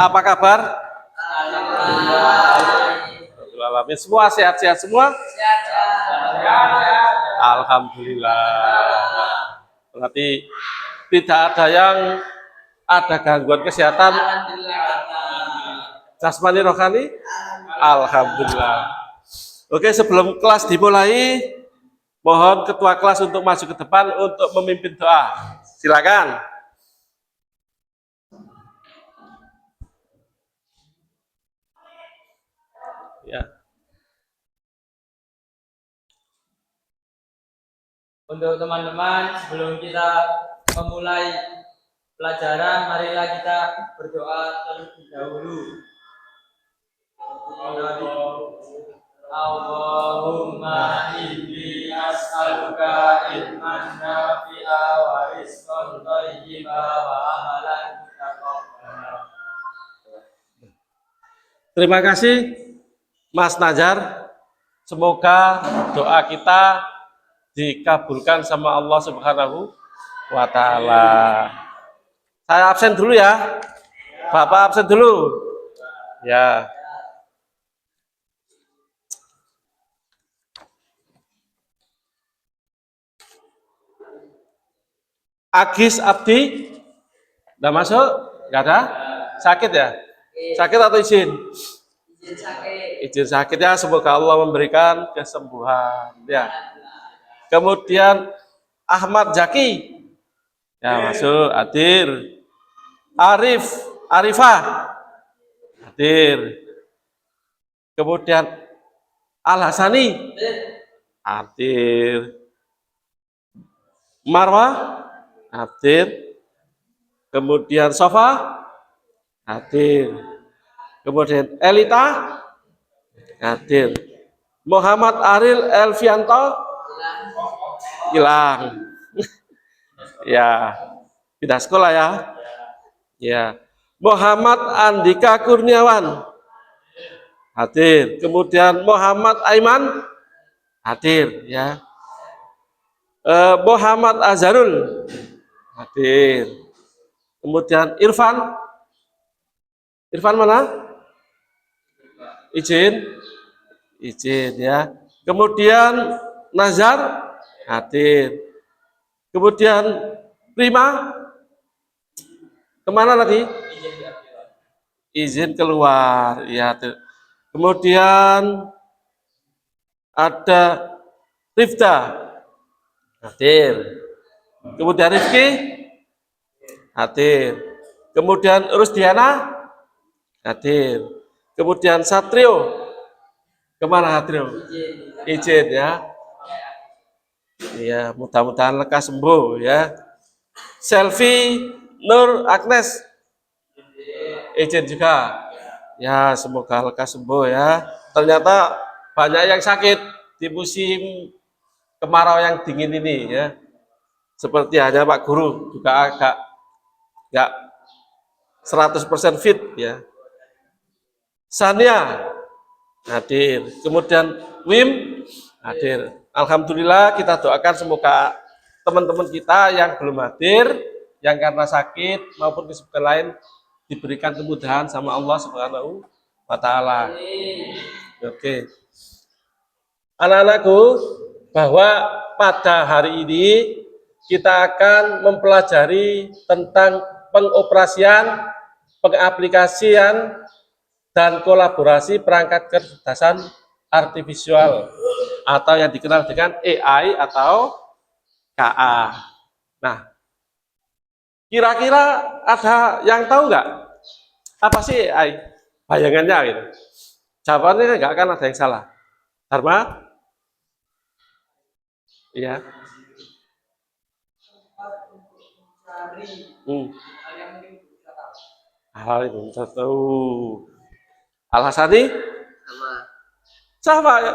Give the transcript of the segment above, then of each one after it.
Apa kabar? Alhamdulillah. Semua sehat-sehat semua? Alhamdulillah. Berarti tidak ada yang ada gangguan kesehatan jasmani rohani? Alhamdulillah. Oke, sebelum kelas dimulai, mohon ketua kelas untuk maju ke depan untuk memimpin doa. Silakan. Ya. Untuk teman-teman, sebelum kita memulai pelajaran, marilah kita berdoa terlebih dahulu. Allahumma inni as'aluka ilman nafi'a wa rizqan thayyiba wa amalan mutaqabbala. Terima kasih Mas Najar. Semoga doa kita dikabulkan sama Allah Subhanahu wa Ta'ala. Saya absen dulu ya. Bapak absen dulu. Ya. Agis Abdi, udah masuk? Nggak ada? Sakit ya? Sakit atau izin? Izin sakit. Izin sakit ya, semoga Allah memberikan kesembuhan. Ya. Kemudian Ahmad Jaki, ya masuk. Hadir. Arifah, hadir. Kemudian Al Hasani, hadir. Marwah, hadir. Kemudian Sofa, hadir. Kemudian Elita, hadir. Muhammad Aril Elvianto, hilang. Ya, pindah sekolah ya. Ya. Muhammad Andika Kurniawan, hadir. Kemudian Muhammad Aiman, hadir. Ya. Muhammad Azharul, hadir. Kemudian Irfan mana? Izin ya. Kemudian Nazar, hadir. Kemudian Prima, kemana tadi? Izin keluar. Ya. Kemudian ada Rifda, hadir. Kemudian Rifki, hadir. Kemudian Rusdiana, hadir. Kemudian Satrio, kemana Satrio? Izin ya. Ya, mudah-mudahan lekas sembuh ya. Selfie Nur Agnes, izin juga. Ya, semoga lekas sembuh ya. Ternyata banyak yang sakit di musim kemarau yang dingin ini ya. Seperti hanya Pak Guru juga agak nggak 100% fit ya. Sania hadir. Kemudian Wim hadir. Alhamdulillah, kita doakan semoga teman-teman kita yang belum hadir, yang karena sakit maupun kesibukan lain diberikan kemudahan sama Allah Subhanahu wa Ta'ala. Oke. Anak-anakku, bahwa pada hari ini kita akan mempelajari tentang pengoperasian, pengaplikasian, dan kolaborasi perangkat kecerdasan artifisial atau yang dikenal dengan AI atau KA. Nah, kira-kira ada yang tahu nggak apa sih AI? Bayangannya gitu. Jawabannya nggak akan ada yang salah. Dharma? Iya. Hal yang bisa tahu. Al-Hasani? Sama ya.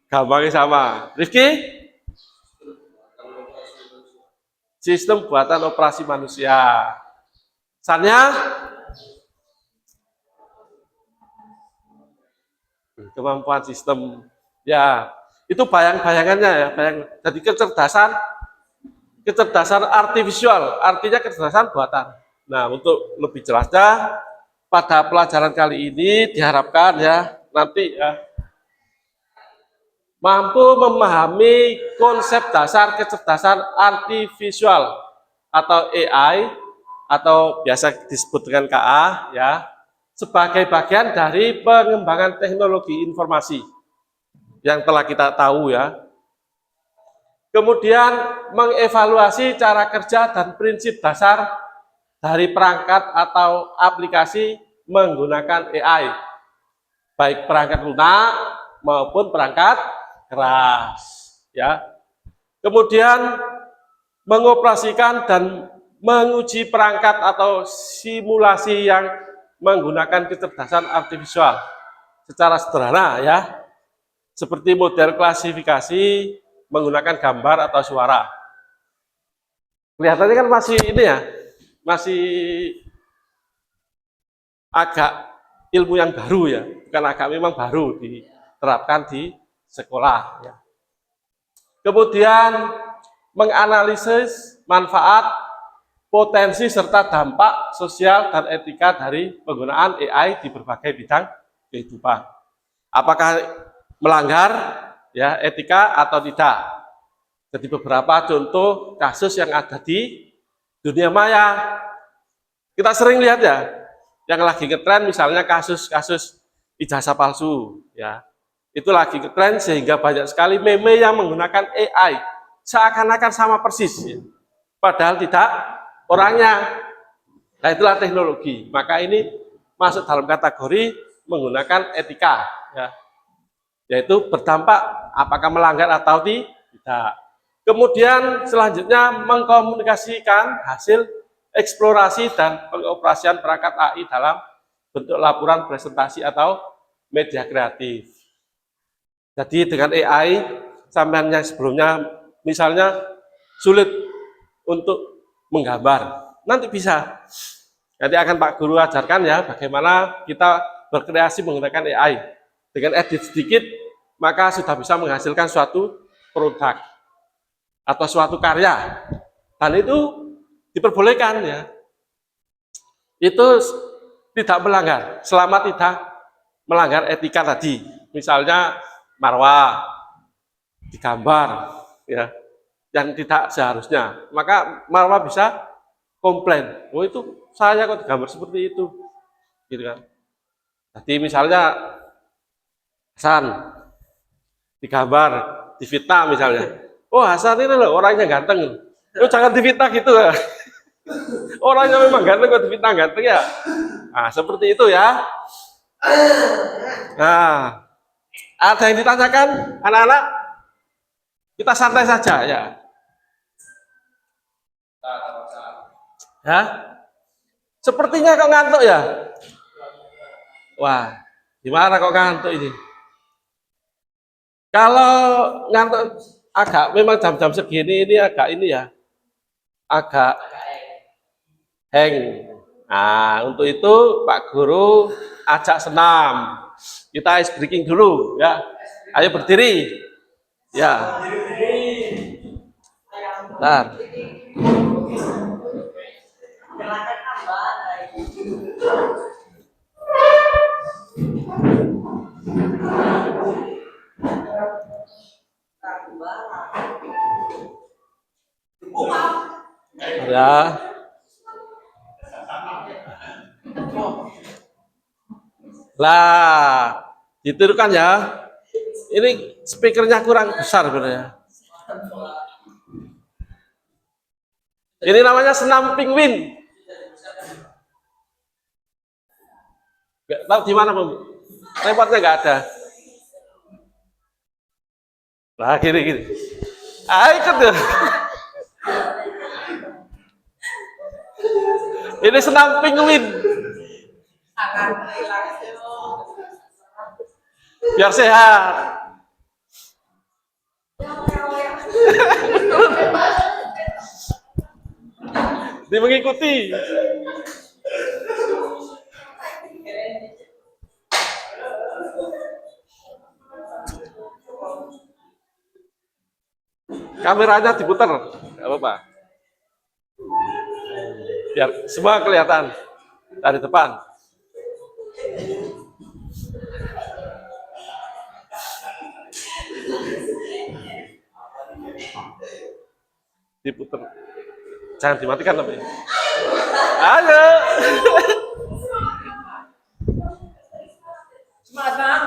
Gampangnya sama. Rifki? Sistem buatan operasi manusia. Sanya? Kemampuan sistem. Ya, itu bayang-bayangannya ya. Jadi kecerdasan kecerdasan artifisial, artinya kecerdasan buatan. Nah, untuk lebih jelasnya, pada pelajaran kali ini diharapkan ya, nanti ya, mampu memahami konsep dasar kecerdasan artifisial atau AI, atau biasa disebut dengan KA, ya, sebagai bagian dari pengembangan teknologi informasi yang telah kita tahu ya. Kemudian mengevaluasi cara kerja dan prinsip dasar dari perangkat atau aplikasi menggunakan AI, baik perangkat lunak maupun perangkat keras. Ya. Kemudian mengoperasikan dan menguji perangkat atau simulasi yang menggunakan kecerdasan artifisial secara sederhana ya, seperti model klasifikasi menggunakan gambar atau suara. Kelihatannya kan masih ini ya, masih agak ilmu yang baru ya, bukan agak, memang baru diterapkan di sekolah ya. Kemudian menganalisis manfaat, potensi serta dampak sosial dan etika dari penggunaan AI di berbagai bidang kehidupan. Apakah melanggar ya etika atau tidak? Jadi beberapa contoh kasus yang ada di dunia maya. Kita sering lihat ya, yang lagi ngetren misalnya kasus-kasus ijazah palsu ya. Itu lagi ngetren sehingga banyak sekali meme yang menggunakan AI seakan-akan sama persis ya. Padahal tidak orangnya. Nah, itulah teknologi. Maka ini masuk dalam kategori menggunakan etika ya. Yaitu berdampak apakah melanggar atau tidak. Kemudian selanjutnya mengkomunikasikan hasil eksplorasi dan pengoperasian perangkat AI dalam bentuk laporan, presentasi atau media kreatif. Jadi dengan AI, sampean yang sebelumnya misalnya sulit untuk menggambar, nanti bisa. Nanti akan Pak Guru ajarkan ya bagaimana kita berkreasi menggunakan AI. Dengan edit sedikit, maka sudah bisa menghasilkan suatu produk atau suatu karya. Dan itu diperbolehkan ya. Itu tidak melanggar, selama tidak melanggar etika tadi. Misalnya marwah digambar ya, yang tidak seharusnya, maka marwah bisa komplain. Oh, itu saya kok digambar seperti itu, gitu kan. Jadi misalnya Hasan digambar, difitnah misalnya. Oh, Hasan ini loh orangnya ganteng. Oh, jangan difitnah gitu ya. Orangnya memang ganteng kok difitnah ganteng ya. Nah, seperti itu ya. Nah, ada yang ditanyakan anak-anak? Kita santai saja ya. Ya. Sepertinya kok ngantuk ya? Wah, gimana kok ngantuk ini? Kalau ngantuk agak, memang jam-jam segini ini agak ini ya, agak hang. Nah, untuk itu Pak Guru ajak senam. Kita ice breaking dulu ya. Ayo berdiri. Ya. Bentar. Ya. Lah, ditirukan ya. Ini speakernya kurang besar sebenarnya. Ini namanya senam penguin. Gak tahu di mana, remote-nya nggak ada. Nah, gini. Ikut tuh. Ini senam penguin. Biar sehat. Dia mengikuti. Kameranya diputar, nggak apa-apa. Biar semua kelihatan dari depan. Diputer. Jangan dimatikan tapi. Ayo. Semangat, Bang.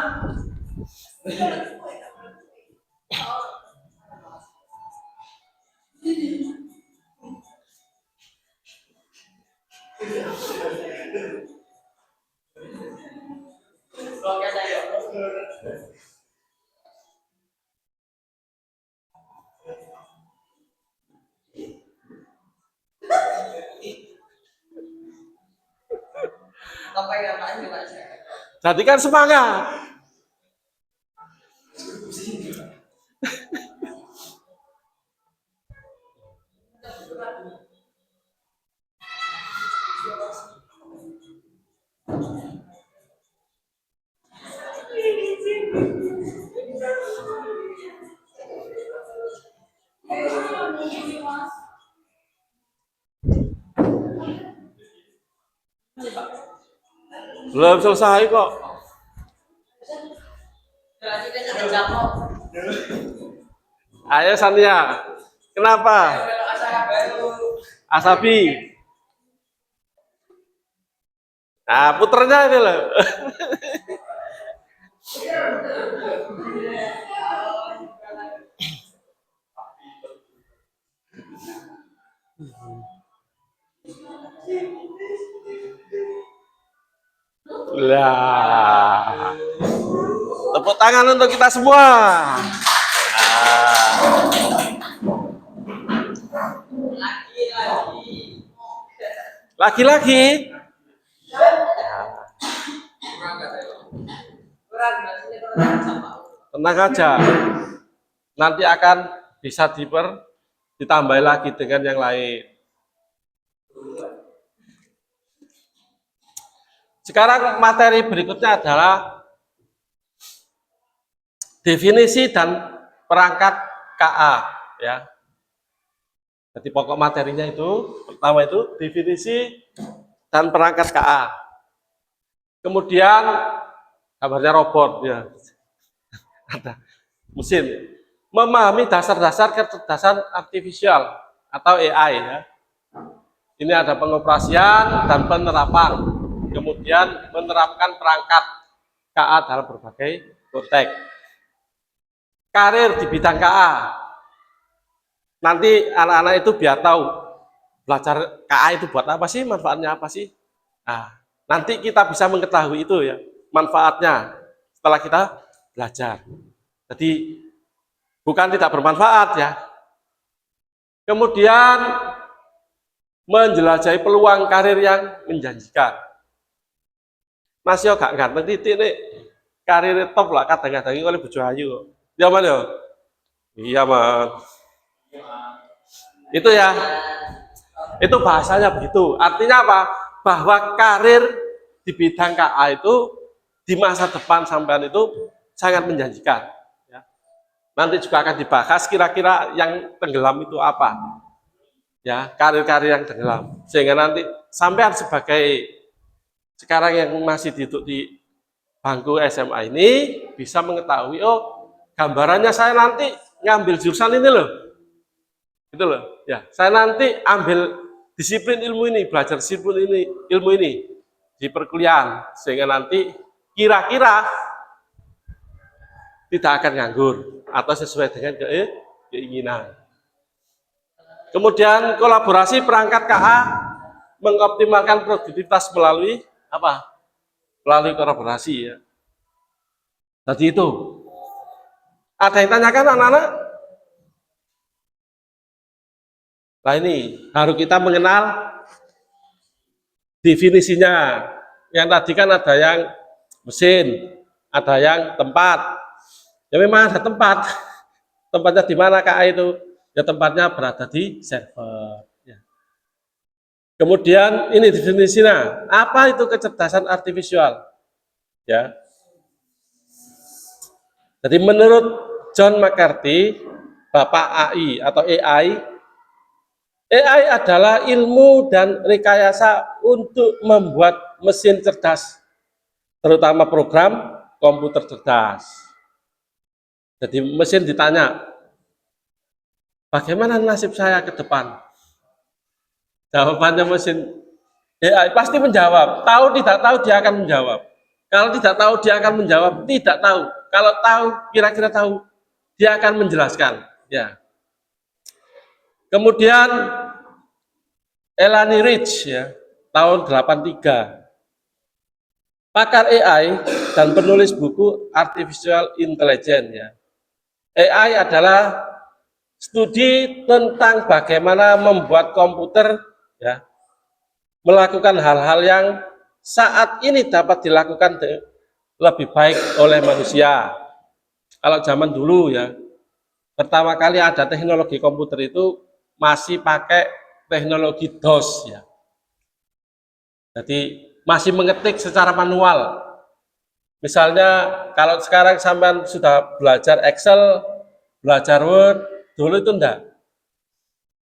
Oke, saya. Apa yang lain juga saya. Jadikan semangat. Belum selesai kok. Jadi kita sampai jam kok. Ayo Sania. Kenapa? Belok acara baru. Asabi. Nah, puternya ini loh. Lah. Tepuk tangan untuk kita semua. Lagi-lagi. Tenang aja. Nanti akan bisa ditambah lagi dengan yang lain. Sekarang materi berikutnya adalah definisi dan perangkat KA, ya. Jadi pokok materinya itu pertama itu definisi dan perangkat KA. Kemudian gambarnya robot, ya. Ada mesin. Memahami dasar-dasar kecerdasan artifisial atau AI, ya. Ini ada pengoperasian dan penerapan. Kemudian menerapkan perangkat KA dalam berbagai konteks. Karir di bidang KA. Nanti anak-anak itu biar tahu belajar KA itu buat apa sih, manfaatnya apa sih. Nah, nanti kita bisa mengetahui itu ya, manfaatnya setelah kita belajar. Jadi bukan tidak bermanfaat ya. Kemudian menjelajahi peluang karir yang menjanjikan. Mas yo gak ganteng titik nih, karir top lah kadang-kadang oleh bojo ayu. Ya man yo. Iya man. Itu ya. Itu bahasanya begitu. Artinya apa? Bahwa karir di bidang KA itu di masa depan sampean itu sangat menjanjikan. Ya. Nanti juga akan dibahas kira-kira yang tenggelam itu apa. Ya, karir-karir yang tenggelam. Sehingga nanti sampean sebagai sekarang yang masih duduk di bangku SMA ini bisa mengetahui, oh gambarannya saya nanti ngambil jurusan ini loh, gitu loh. Ya, saya nanti ambil disiplin ilmu ini, belajar disiplin ini, ilmu ini di perkuliahan, sehingga nanti kira-kira tidak akan nganggur atau sesuai dengan keinginan. Kemudian kolaborasi perangkat KA mengoptimalkan produktivitas melalui apa? Melalui kolaborasi ya. Tadi itu. Ada yang tanyakan anak-anak? Nah ini harus kita mengenal definisinya. Yang tadi kan ada yang mesin, ada yang tempat. Ya memang ada tempat. Tempatnya di mana KA itu? Ya tempatnya berada di server. Ya. Kemudian ini definisinya. Apa itu kecerdasan artifisial? Ya. Jadi menurut John McCarthy, Bapak AI atau AI, AI adalah ilmu dan rekayasa untuk membuat mesin cerdas, terutama program komputer cerdas. Jadi mesin ditanya, bagaimana nasib saya ke depan? Jawabannya mesin AI pasti menjawab. Tahu tidak tahu dia akan menjawab. Kalau tidak tahu dia akan menjawab tidak tahu. Kalau tahu kira-kira tahu dia akan menjelaskan. Ya. Kemudian Elani Rich ya tahun 83, pakar AI dan penulis buku Artificial Intelligence ya. AI adalah studi tentang bagaimana membuat komputer ya melakukan hal-hal yang saat ini dapat dilakukan lebih baik oleh manusia. Kalau zaman dulu ya, pertama kali ada teknologi komputer itu masih pakai teknologi DOS ya. Jadi masih mengetik secara manual. Misalnya kalau sekarang sampai sudah belajar Excel, belajar Word, dulu itu enggak.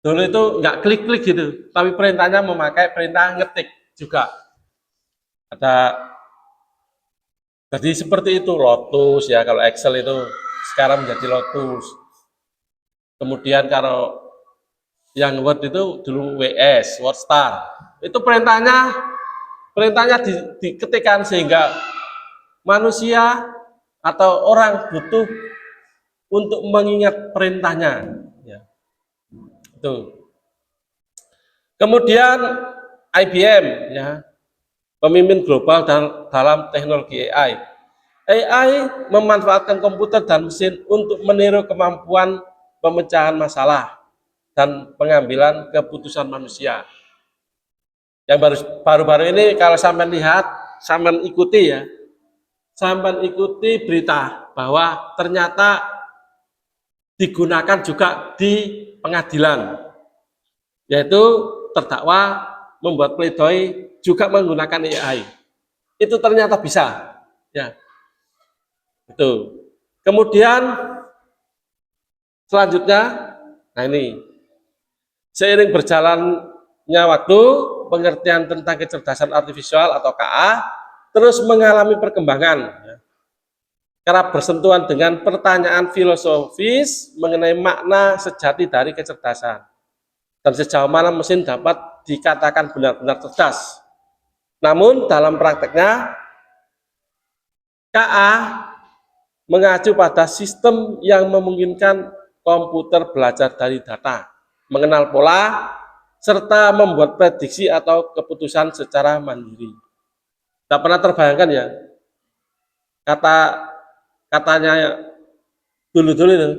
Dulu itu enggak klik-klik gitu, tapi perintahnya memakai perintah ngetik juga. Ada jadi seperti itu Lotus ya, kalau Excel itu sekarang menjadi Lotus. Kemudian kalau yang Word itu dulu WS, WordStar. Itu perintahnya diketikkan sehingga manusia atau orang butuh untuk mengingat perintahnya. Ya, itu. Kemudian IBM ya, pemimpin global dalam teknologi AI. AI memanfaatkan komputer dan mesin untuk meniru kemampuan pemecahan masalah dan pengambilan keputusan manusia. Yang baru-baru ini kalau sampean lihat, sampean ikuti ya, sampean ikuti berita bahwa ternyata digunakan juga di pengadilan, yaitu terdakwa membuat pledoi juga menggunakan AI. Itu ternyata bisa, ya. Itu. Kemudian selanjutnya, nah ini seiring berjalannya waktu, pengertian tentang kecerdasan artifisial atau KA terus mengalami perkembangan karena bersentuhan dengan pertanyaan filosofis mengenai makna sejati dari kecerdasan dan sejauh mana mesin dapat dikatakan benar-benar cerdas. Namun dalam prakteknya KA mengacu pada sistem yang memungkinkan komputer belajar dari data, mengenal pola, serta membuat prediksi atau keputusan secara mandiri. Tak pernah terbayangkan ya, katanya dulu-dulu itu,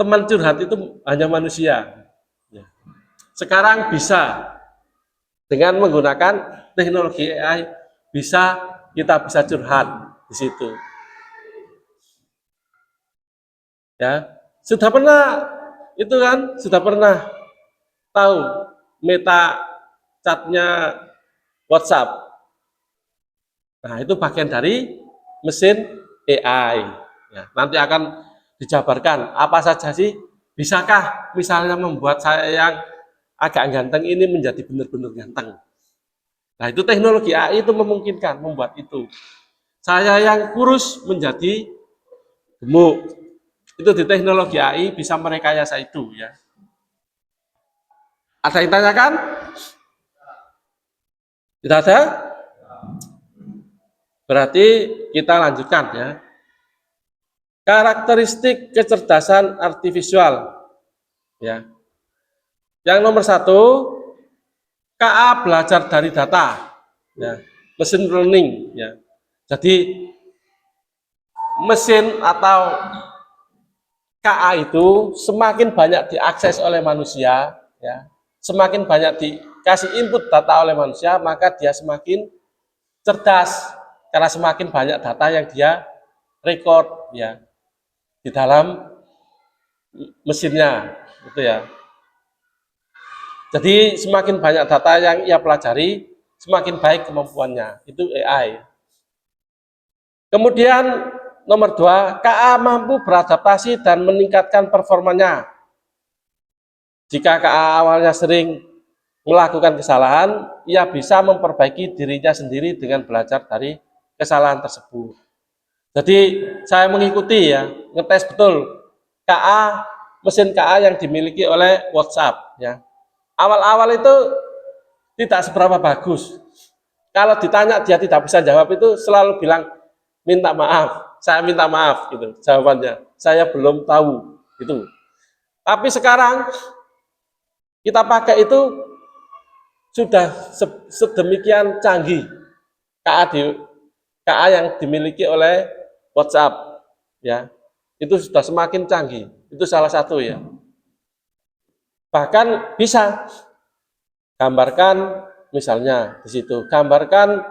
teman curhat itu hanya manusia. Sekarang bisa, dengan menggunakan teknologi AI, kita bisa curhat di situ. Ya, sudah pernah itu kan, sudah pernah tahu meta chatnya WhatsApp. Nah, itu bagian dari mesin AI. Ya, nanti akan dijabarkan apa saja sih, bisakah misalnya membuat saya yang agak ganteng ini menjadi benar-benar ganteng. Nah, itu teknologi AI itu memungkinkan membuat itu. Saya yang kurus menjadi gemuk. Itu di teknologi AI bisa merekayasa itu ya. Ada yang tanyakan? Tidak ada? Berarti kita lanjutkan ya. Karakteristik kecerdasan artifisial ya. Yang nomor 1, KA belajar dari data ya. Machine learning ya. Jadi mesin atau KA itu semakin banyak diakses oleh manusia ya, semakin banyak dikasih input data oleh manusia, maka dia semakin cerdas karena semakin banyak data yang dia record ya di dalam mesinnya gitu ya. Jadi semakin banyak data yang ia pelajari, semakin baik kemampuannya. Itu AI. Kemudian nomor 2, KA mampu beradaptasi dan meningkatkan performanya. Jika KA awalnya sering melakukan kesalahan, ia bisa memperbaiki dirinya sendiri dengan belajar dari kesalahan tersebut. Jadi saya mengikuti ya, ngetes betul KA, mesin KA yang dimiliki oleh WhatsApp ya. Awal-awal itu tidak seberapa bagus. Kalau ditanya dia tidak bisa jawab itu selalu bilang minta maaf, saya minta maaf gitu jawabannya. Saya belum tahu gitu. Tapi sekarang kita pakai itu sudah sedemikian canggih KA yang dimiliki oleh WhatsApp ya. Itu sudah semakin canggih. Itu salah satu ya. Bahkan bisa gambarkan misalnya di situ, gambarkan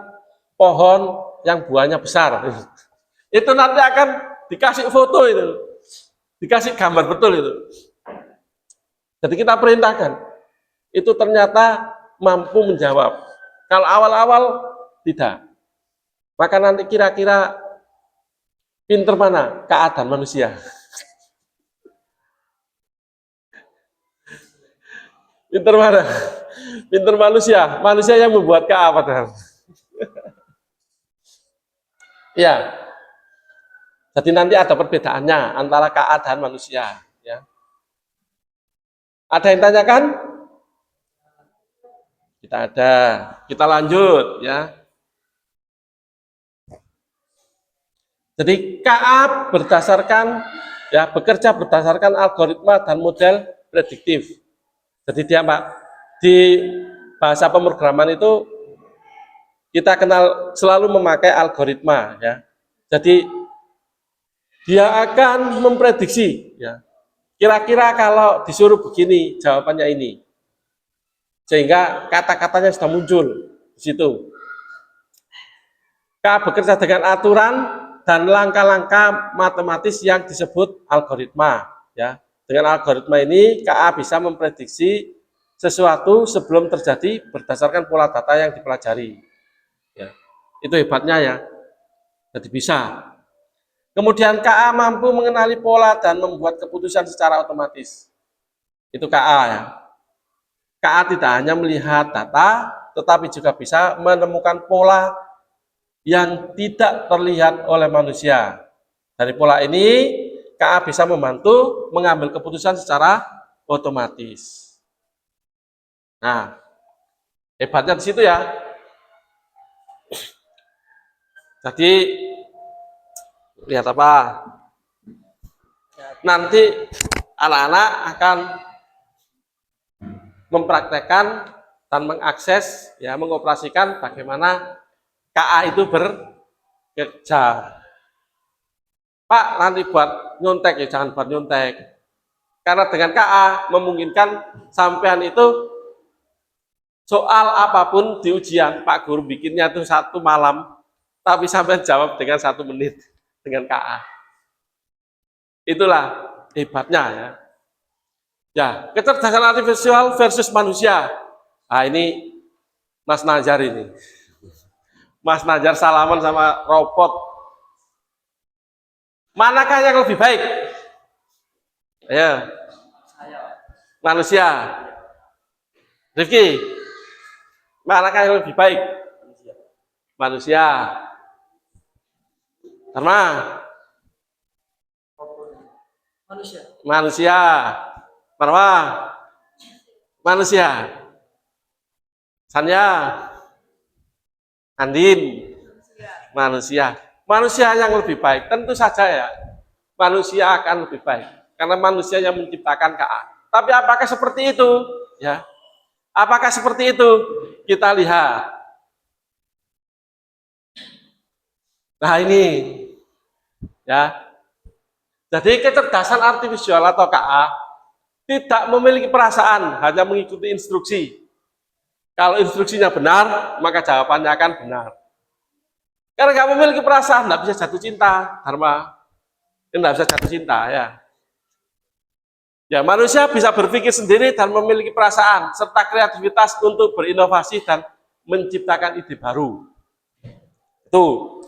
pohon yang buahnya besar. Itu nanti akan dikasih foto itu. Dikasih gambar betul itu. Jadi kita perintahkan. Itu ternyata mampu menjawab. Kalau awal-awal tidak. Maka nanti kira-kira pinter mana keadaan manusia. Pinter mana? Pinter manusia. Manusia yang membuat KA padahal. Ya. Jadi nanti ada perbedaannya antara KA dan manusia. Ya. Ada yang tanyakan? Kita ada. Kita lanjut ya. Jadi KA bekerja berdasarkan algoritma dan model prediktif. Jadi dia Pak, di bahasa pemrograman itu kita kenal selalu memakai algoritma ya. Jadi dia akan memprediksi ya. Kira-kira kalau disuruh begini jawabannya ini. Sehingga kata-katanya sudah muncul di situ. KA bekerja dengan aturan dan langkah-langkah matematis yang disebut algoritma ya. Dengan algoritma ini KA bisa memprediksi sesuatu sebelum terjadi berdasarkan pola data yang dipelajari ya. Itu hebatnya ya. Jadi bisa. Kemudian KA mampu mengenali pola dan membuat keputusan secara otomatis. Itu KA ya. KA tidak hanya melihat data tetapi juga bisa menemukan pola yang tidak terlihat oleh manusia. Dari pola ini, KA bisa membantu mengambil keputusan secara otomatis. Nah, hebatnya di situ ya. Jadi, lihat apa? Nanti anak-anak akan mempraktekkan dan mengakses, ya, mengoperasikan bagaimana KA itu bekerja. Pak, nanti buat nyontek ya, jangan buat nyontek. Karena dengan KA memungkinkan sampean itu soal apapun di ujian, Pak Guru bikinnya itu 1 malam, tapi sampean jawab dengan 1 menit dengan KA. Itulah hebatnya ya. Ya, kecerdasan artifisial versus manusia. Nah, ini Mas Najar ini. Mas Najar salaman sama robot. Manakah yang lebih baik? Ayo. Manusia. Rifki, manakah yang lebih baik? Manusia. Karena manusia. Marwa. Manusia. Sanya. Andin. Manusia. Manusia yang lebih baik. Tentu saja ya. Manusia akan lebih baik. Karena manusia yang menciptakan KA. Tapi apakah seperti itu? Ya. Apakah seperti itu? Kita lihat. Nah ini. Ya. Jadi kecerdasan artifisial atau KA tidak memiliki perasaan, hanya mengikuti instruksi. Kalau instruksinya benar, maka jawabannya akan benar. Karena nggak memiliki perasaan, nggak bisa jatuh cinta, Dharma. Nggak bisa jatuh cinta, ya. Ya, manusia bisa berpikir sendiri dan memiliki perasaan, serta kreativitas untuk berinovasi dan menciptakan ide baru. Itu.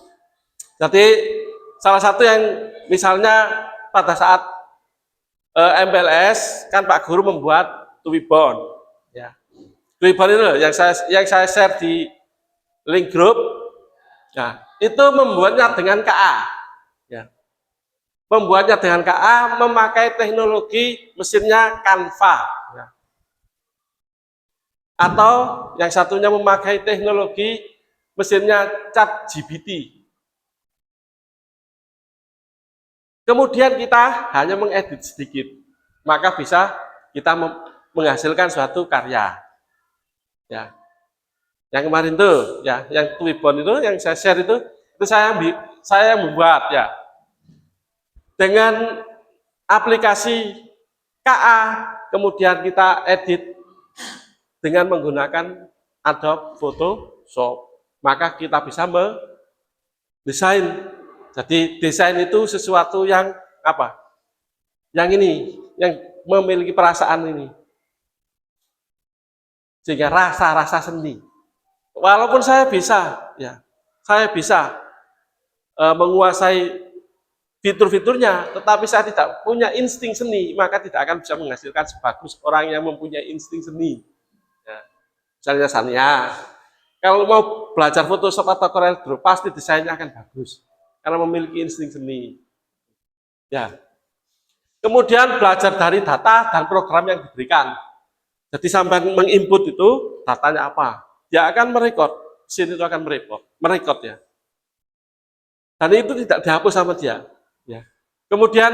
Jadi, salah satu yang misalnya pada saat MPLS, kan Pak Guru membuat Twibbon, ya. Twibbon itu yang saya share di link grup, ya, itu membuatnya dengan KA, ya. Membuatnya dengan KA memakai teknologi mesinnya Canva, ya. Atau yang satunya memakai teknologi mesinnya ChatGPT. Kemudian kita hanya mengedit sedikit, maka bisa kita menghasilkan suatu karya. Ya, yang kemarin tuh, ya, yang Twibbon itu, yang saya share itu saya membuat, ya, dengan aplikasi KA, kemudian kita edit dengan menggunakan Adobe Photoshop, maka kita bisa mendesain. Jadi desain itu sesuatu yang apa? Yang ini, yang memiliki perasaan ini. Sehingga rasa-rasa seni. Walaupun saya bisa, ya, saya bisa menguasai fitur-fiturnya, tetapi saya tidak punya insting seni, maka tidak akan bisa menghasilkan sebagus orang yang mempunyai insting seni. Ya. Misalnya Sania, kalau mau belajar Photoshop atau Corel Draw, pasti desainnya akan bagus. Karena memiliki insting seni. Ya. Kemudian belajar dari data dan program yang diberikan. Jadi sampai menginput itu datanya apa? Dia akan merekod, mesin itu akan merekod, ya. Dan itu tidak dihapus sama dia. Ya. Kemudian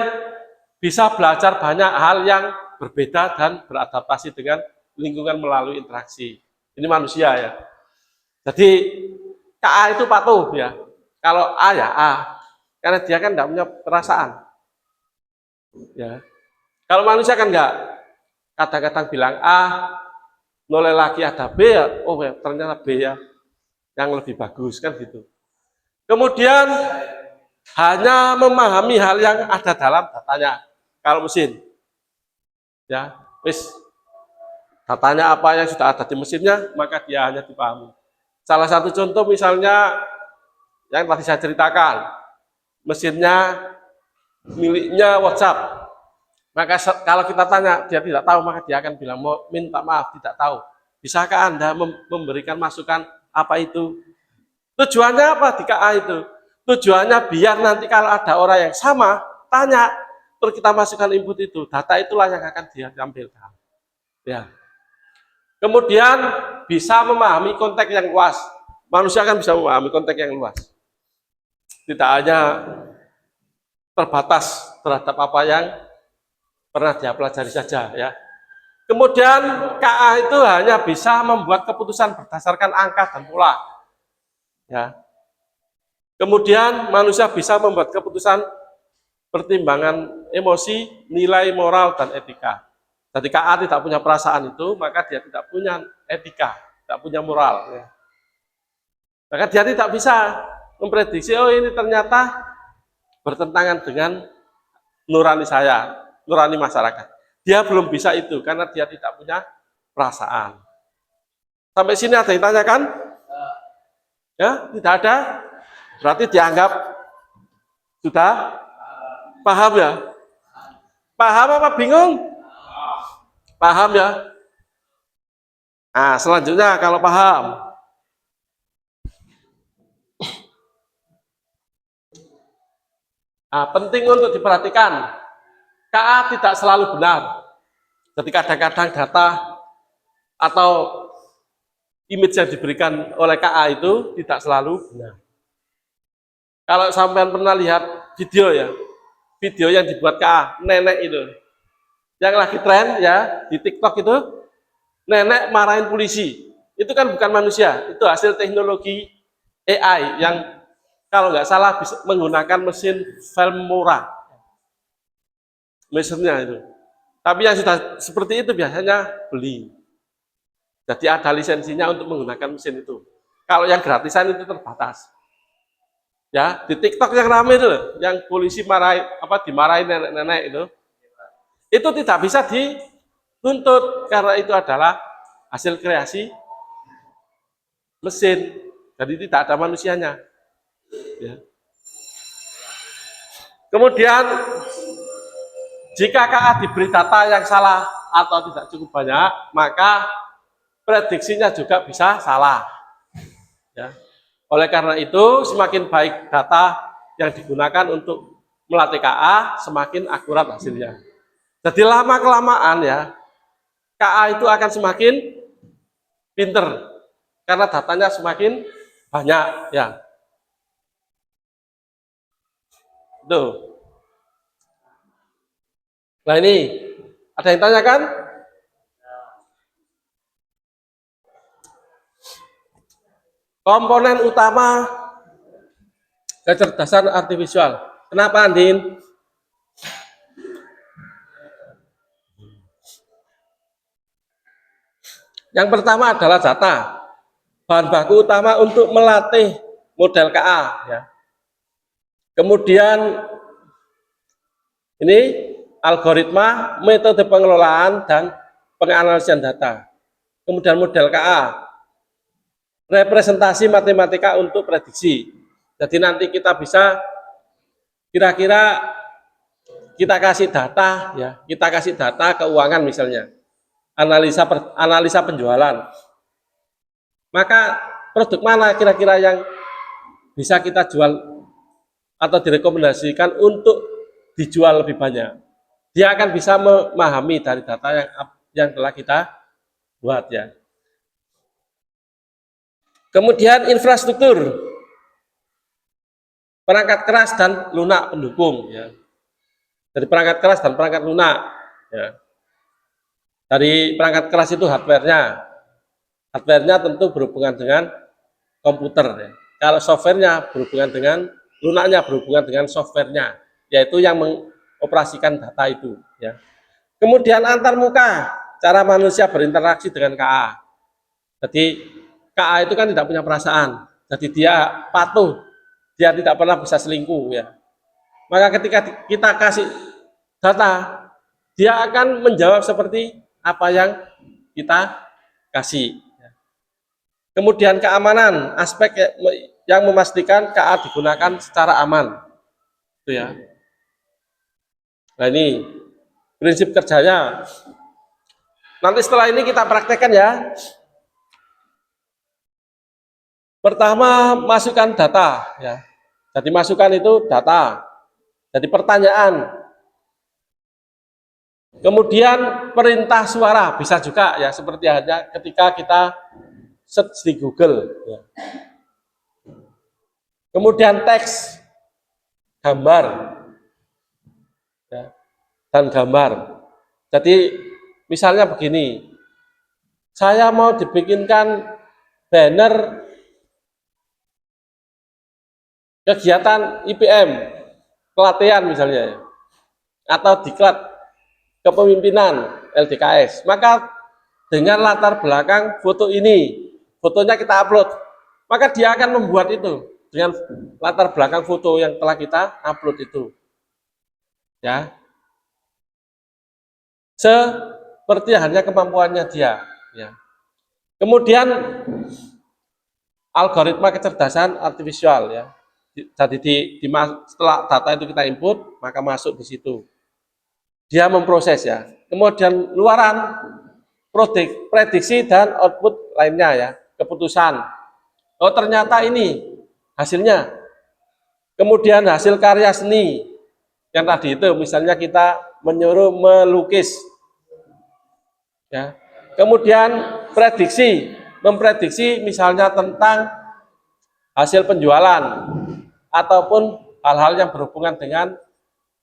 bisa belajar banyak hal yang berbeda dan beradaptasi dengan lingkungan melalui interaksi. Ini manusia, ya. Jadi KA itu patuh, ya. Kalau A ya A, karena dia kan tidak punya perasaan. Ya. Kalau manusia kan enggak, kadang-kadang bilang A, noleh lagi ada B ya, oh ya, ternyata B ya, yang lebih bagus kan gitu. Kemudian hanya memahami hal yang ada dalam datanya. Kalau mesin, ya, wis datanya apa yang sudah ada di mesinnya, maka dia hanya dipahami. Salah satu contoh misalnya yang tadi saya ceritakan, mesinnya miliknya WhatsApp. Maka kalau kita tanya, dia tidak tahu, maka dia akan bilang, mau minta maaf, tidak tahu. Bisakah Anda memberikan masukan apa itu? Tujuannya apa di KA itu? Tujuannya biar nanti kalau ada orang yang sama, tanya, terus kita masukkan input itu, data itulah yang akan dia tampilkan. Ya. Kemudian bisa memahami konteks yang luas. Manusia kan bisa memahami konteks yang luas. Tidak hanya terbatas terhadap apa yang pernah dia pelajari saja, ya. Kemudian KA itu hanya bisa membuat keputusan berdasarkan angka dan pola, ya. Kemudian manusia bisa membuat keputusan pertimbangan emosi, nilai moral dan etika. Jadi KA tidak punya perasaan itu, maka dia tidak punya etika, tidak punya moral, ya. Maka dia tidak bisa memprediksi, oh ini ternyata bertentangan dengan nurani saya, nurani masyarakat. Dia belum bisa itu, karena dia tidak punya perasaan. Sampai sini ada yang tanyakan? Ya, tidak ada? Berarti dianggap sudah paham, ya? Paham apa bingung? Paham, ya? Nah, selanjutnya kalau paham. Nah, penting untuk diperhatikan, KA tidak selalu benar. Jadi kadang-kadang data atau image yang diberikan oleh KA itu tidak selalu benar. Kalau sampean pernah lihat video, ya, video yang dibuat KA, nenek itu, yang lagi tren, ya, di TikTok itu, nenek marahin polisi, itu kan bukan manusia, itu hasil teknologi AI yang kalau nggak salah bisa menggunakan mesin Filmora, mesinnya itu. Tapi yang sudah seperti itu biasanya beli. Jadi ada lisensinya untuk menggunakan mesin itu. Kalau yang gratisan itu terbatas. Ya, di TikTok yang ramai itu, yang polisi dimarahin nenek-nenek itu tidak bisa dituntut karena itu adalah hasil kreasi mesin. Jadi tidak ada manusianya. Ya. Kemudian jika KA diberi data yang salah, atau tidak cukup banyak, maka prediksinya juga bisa salah. Ya. Oleh karena itu, semakin baik data yang digunakan untuk melatih KA, semakin akurat hasilnya. Jadi lama-kelamaan ya, KA itu akan semakin pinter, karena datanya semakin banyak. Ya. Tuh. Nah ini, ada yang tanyakan? Komponen utama kecerdasan artifisial. Kenapa, Andin? Yang pertama adalah data. Bahan baku utama untuk melatih model KA. Ya. Kemudian ini algoritma, metode pengelolaan, dan penganalisian data. Kemudian model KA, representasi matematika untuk prediksi. Jadi nanti kita bisa kira-kira kita kasih data, ya, kita kasih data keuangan misalnya, analisa penjualan. Maka produk mana kira-kira yang bisa kita jual atau direkomendasikan untuk dijual lebih banyak? Dia akan bisa memahami dari data yang telah kita buat, ya. Kemudian infrastruktur, perangkat keras dan lunak pendukung, ya. Dari perangkat keras dan perangkat lunak, ya. Dari perangkat keras itu hardware-nya. Hardware-nya tentu berhubungan dengan komputer, ya. Kalau software-nya berhubungan dengan lunaknya, berhubungan dengan software-nya, yaitu yang mengoperasikan data itu, ya. Kemudian antarmuka, cara manusia berinteraksi dengan KA. Jadi KA itu kan tidak punya perasaan, jadi dia patuh, dia tidak pernah bisa selingkuh, ya. Maka ketika kita kasih data, dia akan menjawab seperti apa yang kita kasih. Kemudian keamanan, aspek yang memastikan KA digunakan secara aman, itu ya. Nah ini prinsip kerjanya. Nanti setelah ini kita praktekkan, ya. Pertama, masukkan data, ya. Jadi masukkan itu data. Jadi pertanyaan. Kemudian perintah suara bisa juga, ya, seperti hanya ketika kita search di Google, ya. Kemudian teks, gambar, ya, dan gambar. Jadi misalnya begini, saya mau dibikinkan banner kegiatan IPM, pelatihan misalnya, ya, atau diklat kepemimpinan LDKS, maka dengan latar belakang foto ini, fotonya kita upload, maka dia akan membuat itu dengan latar belakang foto yang telah kita upload itu, ya, seperti hanya kemampuannya dia, ya. Kemudian algoritma kecerdasan artifisial, ya. Jadi setelah data itu kita input, maka masuk di situ. Dia memproses, ya. Kemudian luaran, prediksi dan output lainnya, ya. Keputusan. Oh ternyata ini hasilnya. Kemudian hasil karya seni yang tadi itu, misalnya kita menyuruh melukis, ya. Kemudian prediksi, memprediksi misalnya tentang hasil penjualan ataupun hal-hal yang berhubungan dengan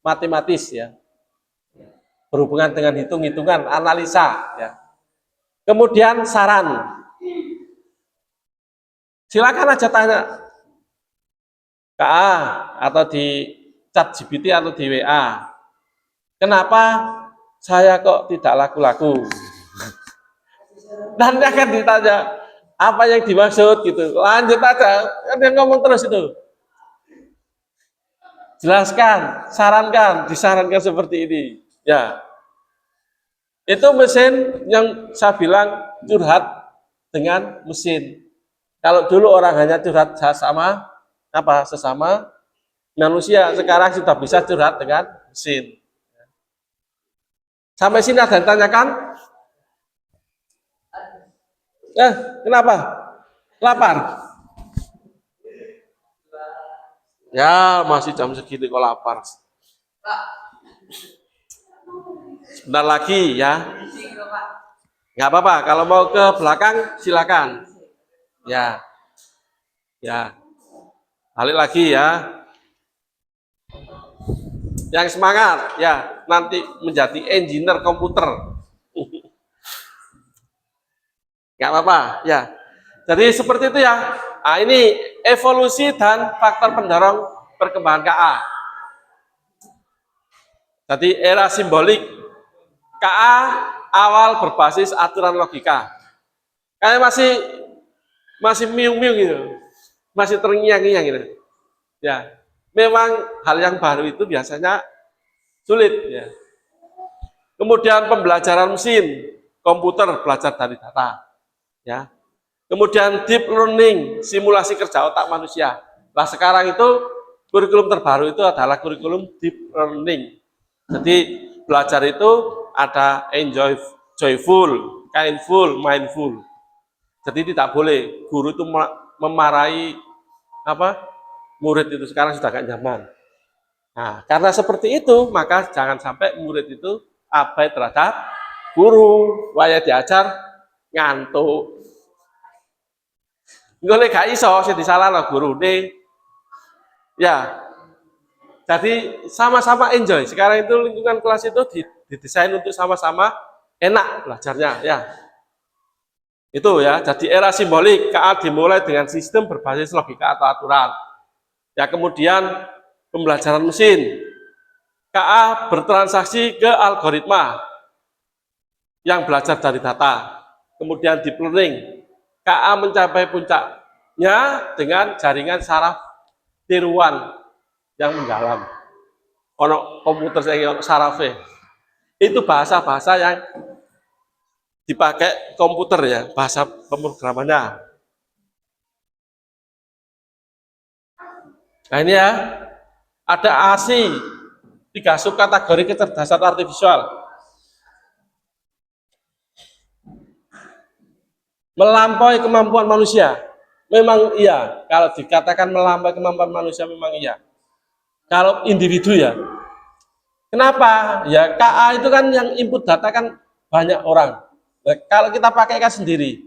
matematis, ya, berhubungan dengan hitung-hitungan, analisa, ya. Kemudian saran, silakan aja tanya KA atau di chat GPT atau di WA, kenapa saya kok tidak laku-laku? Dan akan ditanya apa yang dimaksud, gitu. Lanjut aja, dia ngomong terus itu. Jelaskan, sarankan, disarankan seperti ini, ya. Itu mesin yang saya bilang curhat dengan mesin. Kalau dulu orang hanya curhat sesama manusia, sekarang sudah bisa curhat dengan mesin. Sampai sini ada yang tanyakan? Kenapa? Lapar? Ya, masih jam segini kok lapar. Sebentar lagi ya. Nggak apa-apa, kalau mau ke belakang silakan. Ya, ya. Balik lagi ya. Yang semangat ya, nanti menjadi engineer komputer. Nggak apa-apa ya. Jadi seperti itu ya. Nah, ini evolusi dan faktor pendorong perkembangan KA. Jadi era simbolik KA awal berbasis aturan logika. Kayak masih miung-miung gitu. Masih terngiang-ngiang gitu. Ya. Memang hal yang baru itu biasanya sulit ya. Kemudian pembelajaran mesin, komputer belajar dari data. Ya. Kemudian deep learning, simulasi kerja otak manusia. Nah, sekarang itu kurikulum terbaru itu adalah kurikulum deep learning. Jadi belajar itu ada joyful, kindful, mindful. Jadi tidak boleh guru itu memarahi murid itu, sekarang sudah gak nyaman. Nah, karena seperti itu, maka jangan sampai murid itu abai terhadap guru, waya diajar ngantuk. Nggak gak iso, sing disalahno gurune. Ya. Jadi sama-sama enjoy. Sekarang itu lingkungan kelas itu didesain untuk sama-sama enak belajarnya, ya. Itu ya. Jadi era simbolik KA dimulai dengan sistem berbasis logika atau aturan. Ya, kemudian pembelajaran mesin. KA bertransaksi ke algoritma yang belajar dari data. Kemudian deep learning. KA mencapai puncaknya dengan jaringan saraf tiruan yang mendalam. Ono komputer saya sarafnya. Itu bahasa-bahasa yang dipakai komputer ya, bahasa pemrogramannya. Nah ini ya, ada ASI, 3 subkategori kecerdasan artifisial. Melampaui kemampuan manusia. Memang iya, kalau dikatakan melampaui kemampuan manusia memang iya. Kalau individu ya. Kenapa? Ya KA itu kan yang input data kan banyak orang. Nah, kalau kita pakaikan sendiri,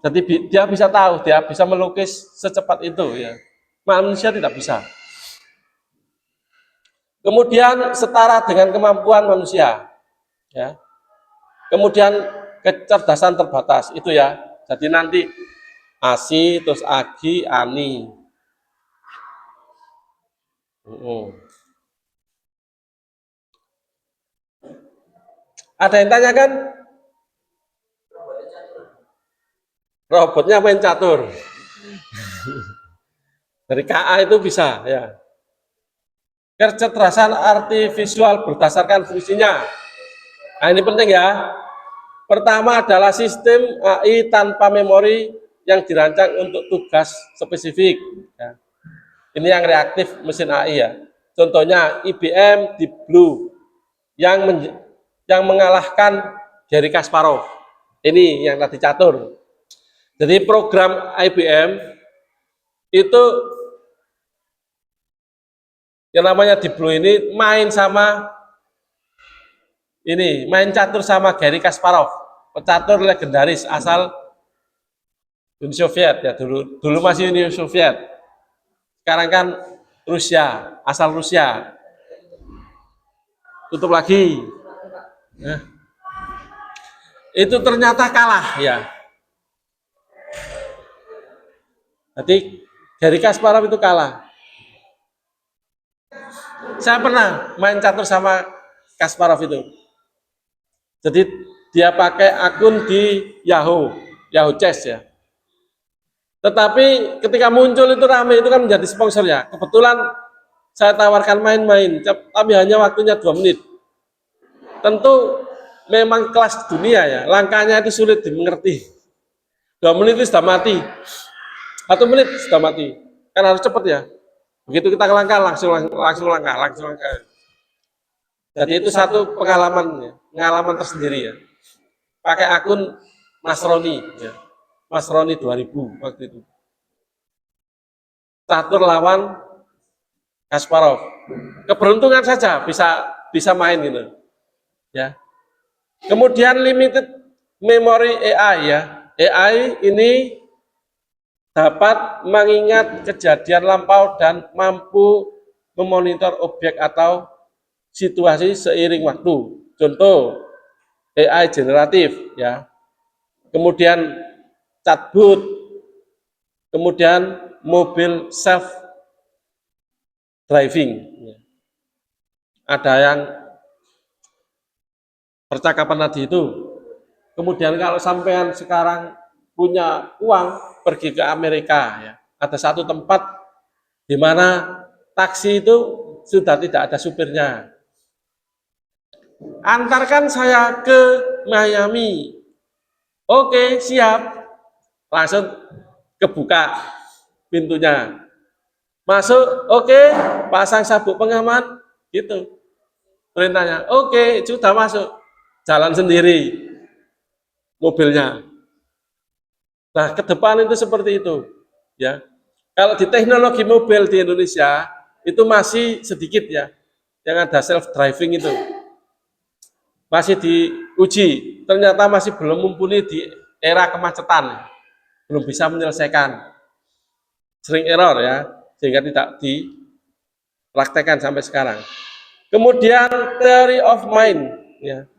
jadi dia bisa tahu, dia bisa melukis secepat itu ya. Manusia tidak bisa. Kemudian setara dengan kemampuan manusia. Ya. Kemudian kecerdasan terbatas itu ya. Jadi nanti ASI, terus AGI, ANI. Ada yang tanyakan? Robotnya main catur. Dari KA itu bisa ya. Kecerdasan artifisial berdasarkan fungsinya. Nah, ini penting ya. Pertama adalah sistem AI tanpa memori yang dirancang untuk tugas spesifik. Ya. Ini yang reaktif mesin AI ya. Contohnya IBM Deep Blue yang mengalahkan Garry Kasparov. Ini yang tadi catur. Jadi program IBM itu yang namanya Deep Blue ini main catur sama Garry Kasparov, pecatur legendaris asal Uni Soviet ya, dulu masih Uni Soviet. Sekarang kan Rusia, asal Rusia. Tutup lagi. Nah, itu ternyata kalah ya. Jadi Garry Kasparov itu kalah. Saya pernah main catur sama Kasparov itu. Jadi dia pakai akun di Yahoo Chess ya. Tetapi ketika muncul itu rame, itu kan menjadi sponsor ya. Kebetulan saya tawarkan main-main, tapi hanya waktunya 2 menit. Tentu memang kelas dunia ya, langkahnya itu sulit dimengerti. 2 menit itu sudah mati. 1 menit sudah mati. Kan harus cepat ya. Begitu kita langkah langsung langkah. Jadi itu satu pengalaman tersendiri ya. Pakai akun Mas Roni, ya. Mas Roni 2000 waktu itu. Catur lawan Kasparov. Keberuntungan saja bisa main gitu. Ya. Kemudian limited memory AI ya. AI ini dapat mengingat kejadian lampau dan mampu memonitor objek atau situasi seiring waktu. Contoh AI generatif ya. Kemudian chatbot, kemudian mobil self driving. Ada yang percakapan tadi itu. Kemudian kalau sampean sekarang punya uang pergi ke Amerika ya, ada satu tempat di mana taksi itu sudah tidak ada supirnya. Antarkan saya ke Miami. Oke, siap. Langsung kebuka pintunya. Masuk, oke, pasang sabuk pengaman, gitu. Perintahnya, oke, sudah masuk. Jalan sendiri mobilnya. Nah, ke depan itu seperti itu, ya. Kalau di teknologi mobil di Indonesia itu masih sedikit ya, yang ada self driving itu masih diuji. Ternyata masih belum mumpuni di era kemacetan, belum bisa menyelesaikan, sering error ya, sehingga tidak dipraktekkan sampai sekarang. Kemudian theory of mind, ya,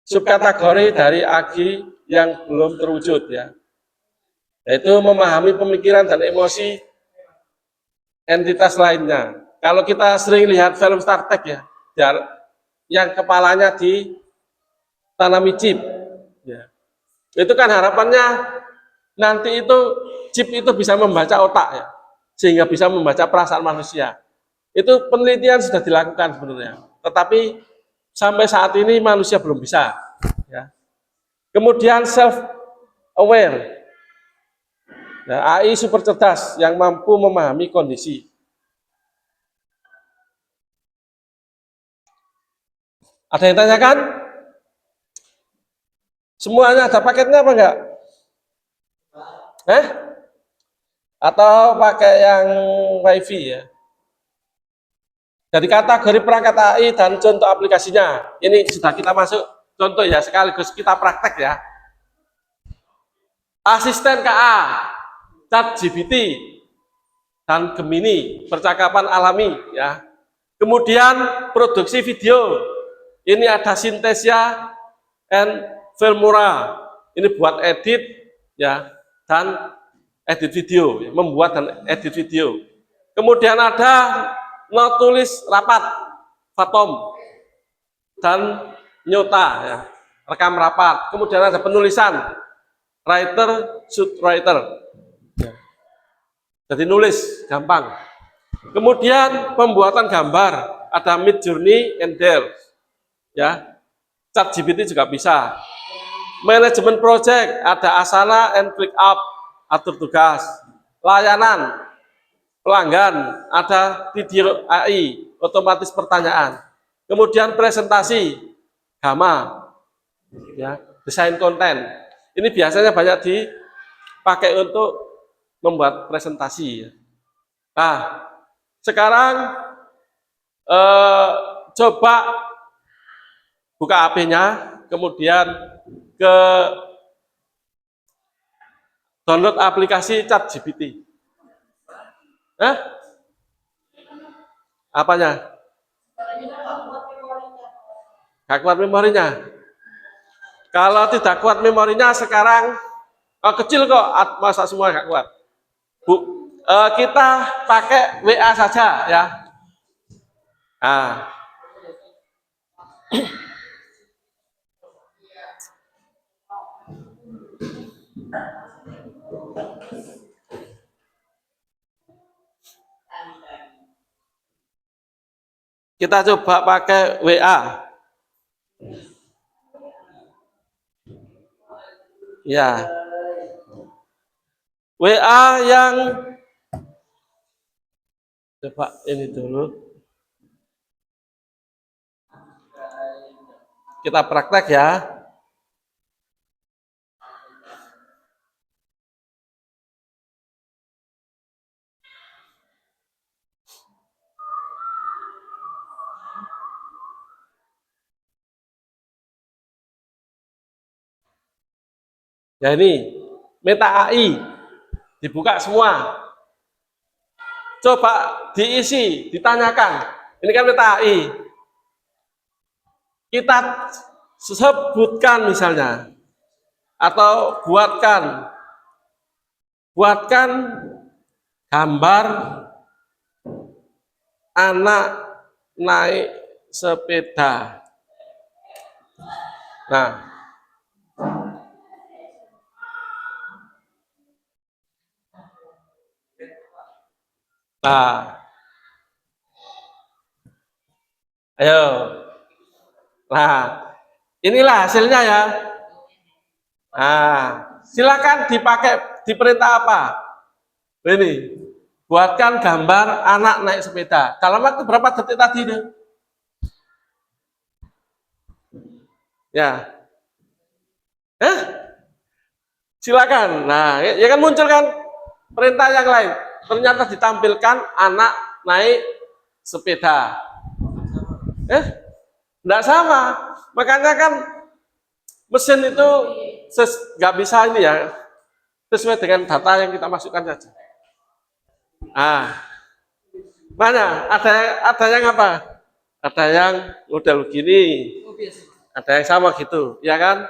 subkategori dari AGI yang belum terwujud ya, yaitu memahami pemikiran dan emosi entitas lainnya. Kalau kita sering lihat film Star Trek ya, yang kepalanya ditanami chip, ya, itu kan harapannya nanti itu chip itu bisa membaca otak ya, sehingga bisa membaca perasaan manusia. Itu penelitian sudah dilakukan sebenarnya, tetapi sampai saat ini manusia belum bisa. Ya. Kemudian self aware, nah, AI super cerdas yang mampu memahami kondisi. Ada yang tanyakan? Semuanya ada paketnya apa enggak? Atau pakai yang WiFi ya? Dari kategori perangkat AI dan contoh aplikasinya, ini sudah kita masuk contoh ya, sekaligus kita praktek ya. Asisten KA, ChatGPT, dan Gemini, percakapan alami ya. Kemudian produksi video, ini ada Synthesia and Filmora, ini buat edit ya, dan edit video, membuat dan edit video. Kemudian ada Notulis rapat, Fathom, dan Nyota ya, rekam rapat. Kemudian ada penulisan, writer, shoot writer. Jadi nulis gampang. Kemudian pembuatan gambar, ada Midjourney, Endel, ya. ChatGPT juga bisa. Manajemen project, ada Asana and ClickUp, atur tugas. Layanan pelanggan, ada video AI, otomatis pertanyaan. Kemudian presentasi, Gamma, ya, desain konten. Ini biasanya banyak dipakai untuk membuat presentasi. Nah, sekarang coba buka HP-nya, kemudian ke download aplikasi ChatGPT. Apanya? Gak kuat memorinya. Kalau tidak kuat memorinya sekarang kecil kok, masa semua gak kuat. Bu, kita pakai WA saja ya. Nah, kita coba pakai WA. Ya. WA yang coba ini dulu. Kita praktek ya. Ya ini meta AI dibuka semua. Coba diisi, ditanyakan. Ini kan meta AI. Kita sebutkan misalnya atau buatkan gambar anak naik sepeda. Nah, nah, ayo. Nah, inilah hasilnya ya. Nah, silakan dipakai di perintah apa? Ini, buatkan gambar anak naik sepeda. Dalam waktu berapa detik tadi itu? Ya, silakan. Nah, ya kan muncul kan perintah yang lain. Ternyata ditampilkan anak naik sepeda. Enggak sama. Makanya kan mesin itu nggak bisa ini ya, sesuai dengan data yang kita masukkan saja. Ah, mana? Ada yang apa? Ada yang model gini, ada yang sama gitu, ya kan?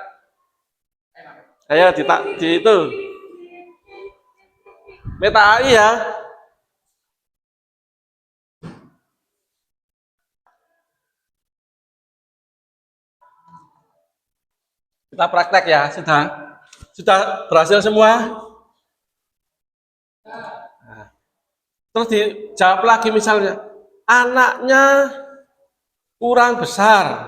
Ayo di itu meta AI ya. Kita praktek ya, sudah berhasil semua. Nah, terus dijawab lagi misalnya, anaknya kurang besar.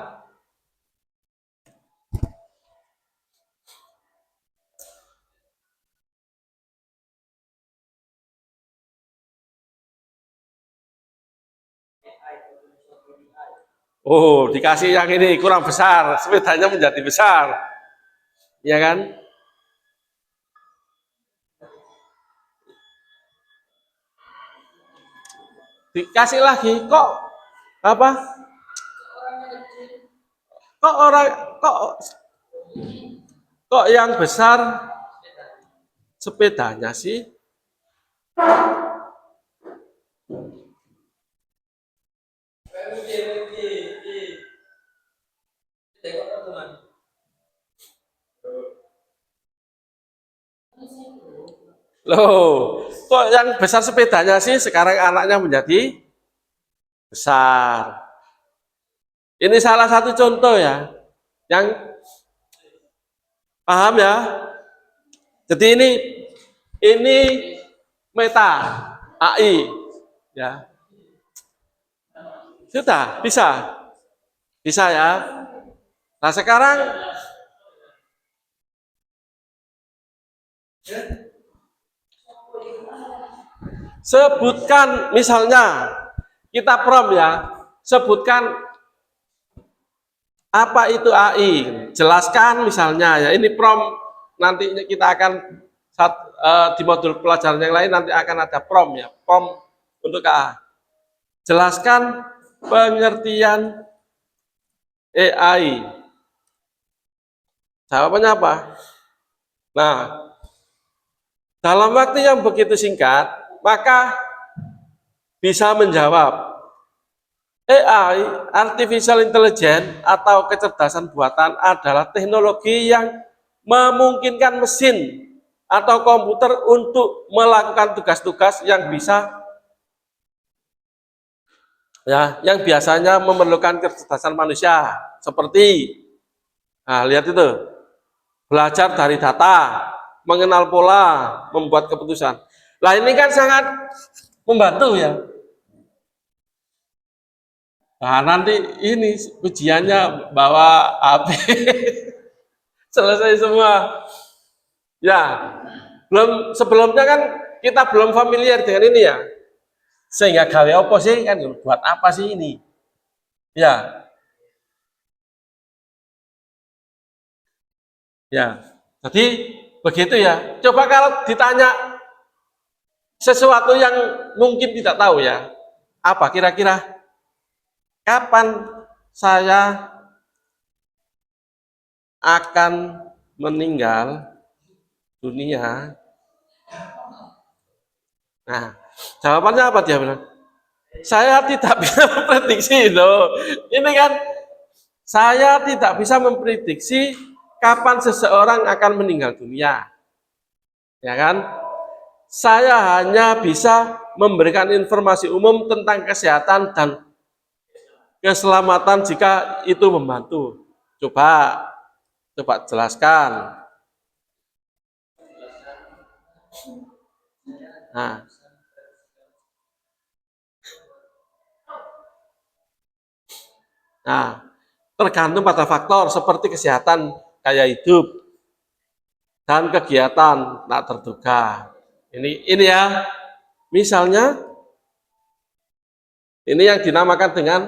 Oh, dikasih yang ini kurang besar, sepedanya menjadi besar, ya kan? Dikasih lagi, kok apa? Kok orang kok kok yang besar sepedanya sih? Loh, kok yang besar sepedanya sih sekarang anaknya menjadi besar. Ini salah satu contoh ya, yang paham ya. Jadi ini meta AI ya. Sudah bisa ya. Nah sekarang sebutkan misalnya kita prompt ya, sebutkan apa itu AI, jelaskan misalnya ya. Ini prompt, nanti kita akan di modul pelajaran yang lain nanti akan ada prompt ya, prompt untuk AA. Jelaskan pengertian AI. Jawabannya apa? Nah, dalam waktu yang begitu singkat, maka bisa menjawab. AI, Artificial Intelligence atau kecerdasan buatan adalah teknologi yang memungkinkan mesin atau komputer untuk melakukan tugas-tugas yang yang biasanya memerlukan kecerdasan manusia, seperti lihat itu, belajar dari data, mengenal pola, membuat keputusan. Nah ini kan sangat membantu ya. Nah nanti ini ujiannya bawa HP selesai semua. Ya, sebelumnya kan kita belum familiar dengan ini ya. Sehingga gawe apa sih kan, buat apa sih ini? Ya. Ya, jadi begitu ya. Coba kalau ditanya sesuatu yang mungkin tidak tahu ya, apa kira-kira kapan saya akan meninggal dunia? Nah, jawabannya apa dia bilang? Saya tidak bisa memprediksi loh. Ini kan saya tidak bisa memprediksi kapan seseorang akan meninggal dunia. Ya kan? Saya hanya bisa memberikan informasi umum tentang kesehatan dan keselamatan jika itu membantu. Coba jelaskan. Nah, nah, tergantung pada faktor seperti kesehatan gaya hidup dan kegiatan tak terduga. Ini ya, misalnya ini yang dinamakan dengan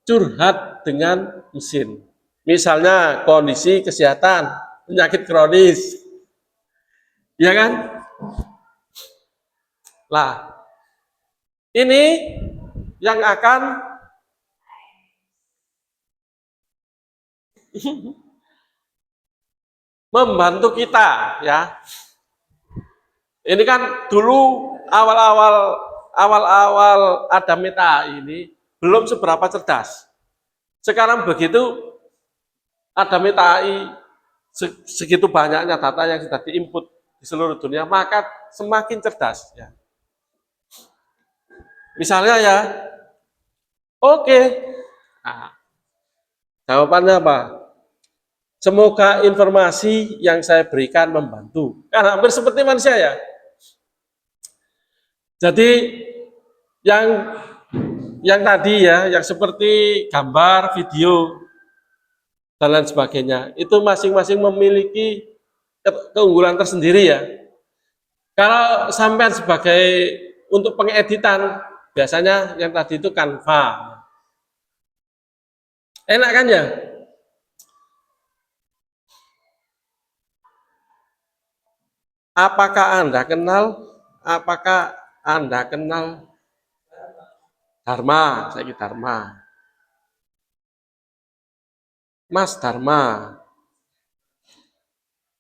curhat dengan mesin. Misalnya kondisi kesehatan, penyakit kronis, ya kan? Lah, ini yang akan membantu kita, ya. Ini kan dulu awal-awal ada meta ini belum seberapa cerdas. Sekarang begitu ada meta AI, segitu banyaknya data yang sudah diinput di seluruh dunia, maka semakin cerdas. Ya. Misalnya ya, oke. Nah, jawabannya apa? Semoga informasi yang saya berikan membantu. Kan hampir seperti manusia ya. Jadi yang tadi ya, yang seperti gambar, video, dan lain sebagainya, itu masing-masing memiliki keunggulan tersendiri ya. Kalau sampai sebagai untuk pengeditan, biasanya yang tadi itu Canva. Enak kan ya? Apakah Anda kenal? Apakah Anda kenal Dharma? Saya Dharma. Mas Dharma.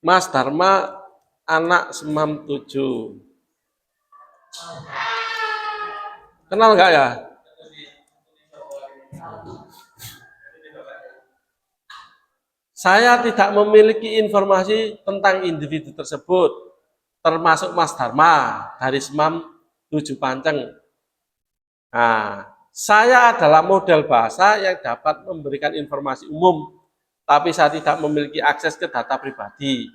Mas Dharma anak Semam 7. Kenal nggak ya? Saya tidak memiliki informasi tentang individu tersebut, termasuk Mas Dharma dari Semam 7 Panceng. Nah, saya adalah model bahasa yang dapat memberikan informasi umum, tapi saya tidak memiliki akses ke data pribadi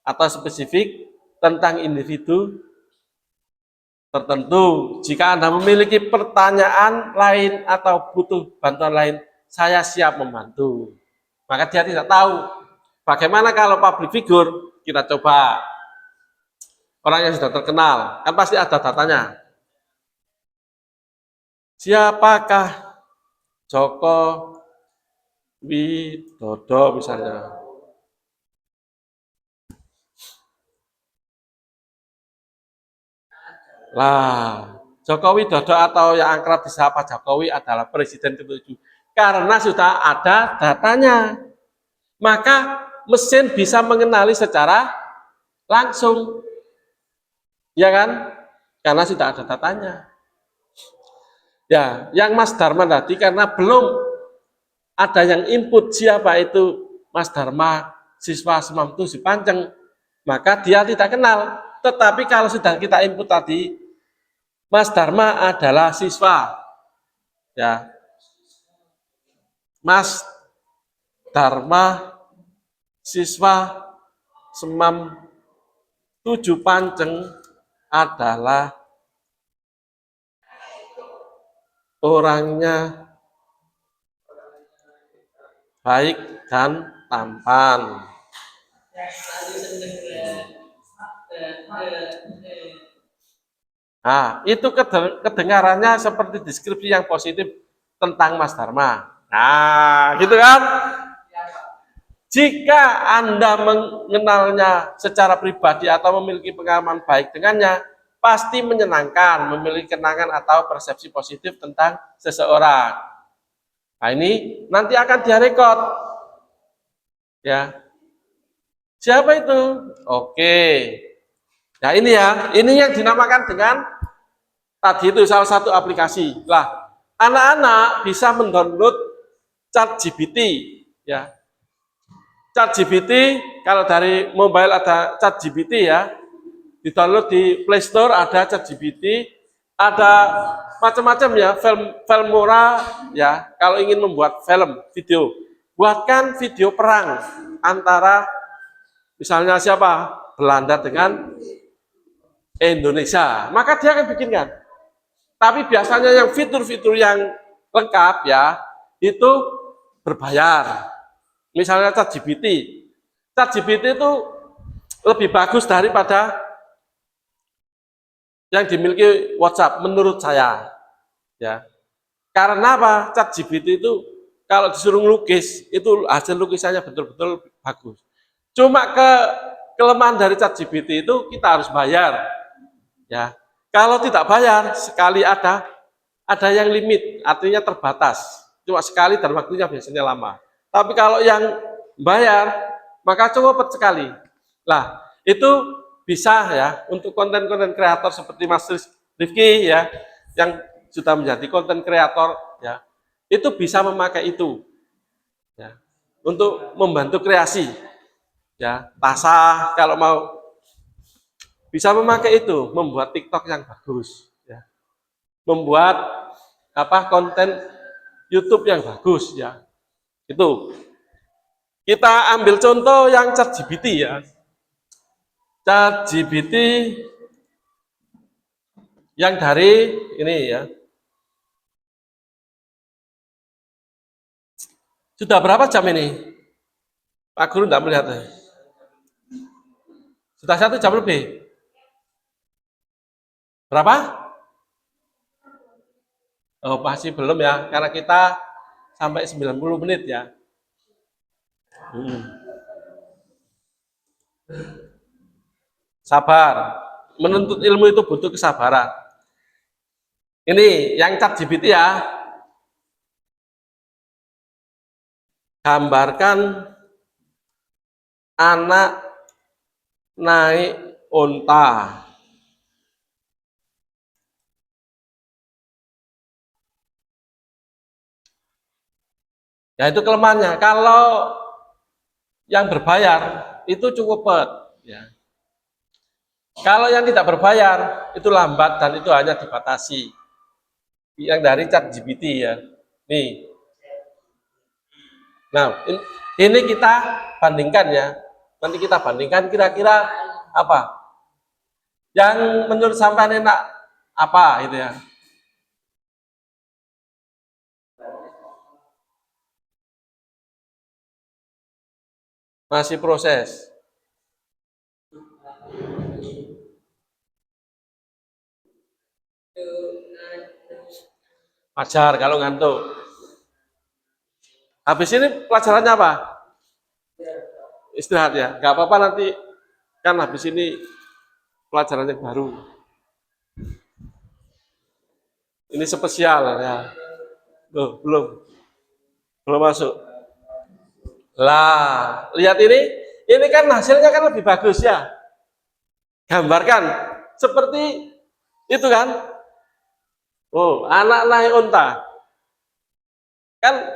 atau spesifik tentang individu tertentu. Jika Anda memiliki pertanyaan lain atau butuh bantuan lain, saya siap membantu. Maka dia tidak tahu. Bagaimana kalau public figure? Kita coba. Orang yang sudah terkenal, kan pasti ada datanya. Siapakah Joko Widodo misalnya? Lah, Joko Widodo atau yang akrab disapa Jokowi adalah presiden ke-7 karena sudah ada datanya. Maka mesin bisa mengenali secara langsung. Ya kan? Karena sudah ada datanya. Ya, yang Mas Dharma tadi karena belum ada yang input siapa itu Mas Dharma siswa Semam 7 Panceng, maka dia tidak kenal. Tetapi kalau sudah kita input tadi, Mas Dharma adalah siswa. Ya. Mas Dharma siswa Semam 7 Panceng adalah orangnya baik dan tampan. Nah, itu kedengarannya seperti deskripsi yang positif tentang Mas Dharma. Nah, gitu kan? Jika Anda mengenalnya secara pribadi atau memiliki pengalaman baik dengannya, pasti menyenangkan, memiliki kenangan atau persepsi positif tentang seseorang. Nah, ini nanti akan direkod. Ya. Siapa itu? Oke. Nah, ini ya, ini yang dinamakan dengan tadi itu salah satu aplikasi. Lah, anak-anak bisa mendownload ChatGPT, ya. ChatGPT kalau dari mobile ada ChatGPT ya, di-download di Play Store ada ChatGPT, ada macam-macam ya, Filmora ya. Kalau ingin membuat film, video, buatkan video perang antara misalnya siapa? Belanda dengan Indonesia, maka dia akan bikinkan. Tapi biasanya yang fitur-fitur yang lengkap ya, itu berbayar. Misalnya ChatGPT. ChatGPT itu lebih bagus daripada yang dimiliki WhatsApp menurut saya. Ya. Karena apa? ChatGPT itu kalau disuruh lukis, itu hasil lukisannya betul-betul bagus. Cuma kelemahan dari ChatGPT itu kita harus bayar. Ya. Kalau tidak bayar, sekali ada yang limit, artinya terbatas. Cuma sekali dan waktunya biasanya lama. Tapi kalau yang bayar, maka cepat sekali. Lah, itu bisa ya untuk konten-konten kreator seperti Mas Rifki ya, yang sudah menjadi konten kreator ya, itu bisa memakai itu ya, untuk membantu kreasi ya. Tasa kalau mau bisa memakai itu, membuat TikTok yang bagus ya, membuat konten YouTube yang bagus ya. Itu kita ambil contoh yang ChatGPT ya. ChatGPT yang dari ini ya. Sudah berapa jam ini? Pak Guru tidak melihat. Sudah 1 jam lebih. Berapa? Oh, masih belum ya, karena kita sampai 90 menit ya. Sabar. Menuntut ilmu itu butuh kesabaran. Ini yang ChatGPT ya. Gambarkan anak naik onta. Ya itu kelemahannya. Kalau yang berbayar itu cukup cepat. Ya. Kalau yang tidak berbayar itu lambat dan itu hanya dibatasi. Yang dari ChatGPT ya. Nih. Nah, ini kita bandingkan ya. Nanti kita bandingkan kira-kira apa yang menurut sampean enak apa gitu ya. Masih proses. Wajar kalau ngantuk. Habis ini pelajarannya apa? Istirahat ya. Nggak apa-apa nanti kan habis ini pelajaran yang baru. Ini spesial ya. Loh, belum masuk. Lah, lihat ini kan hasilnya kan lebih bagus ya. Gambarkan seperti itu kan. Oh, anak naik unta. Kan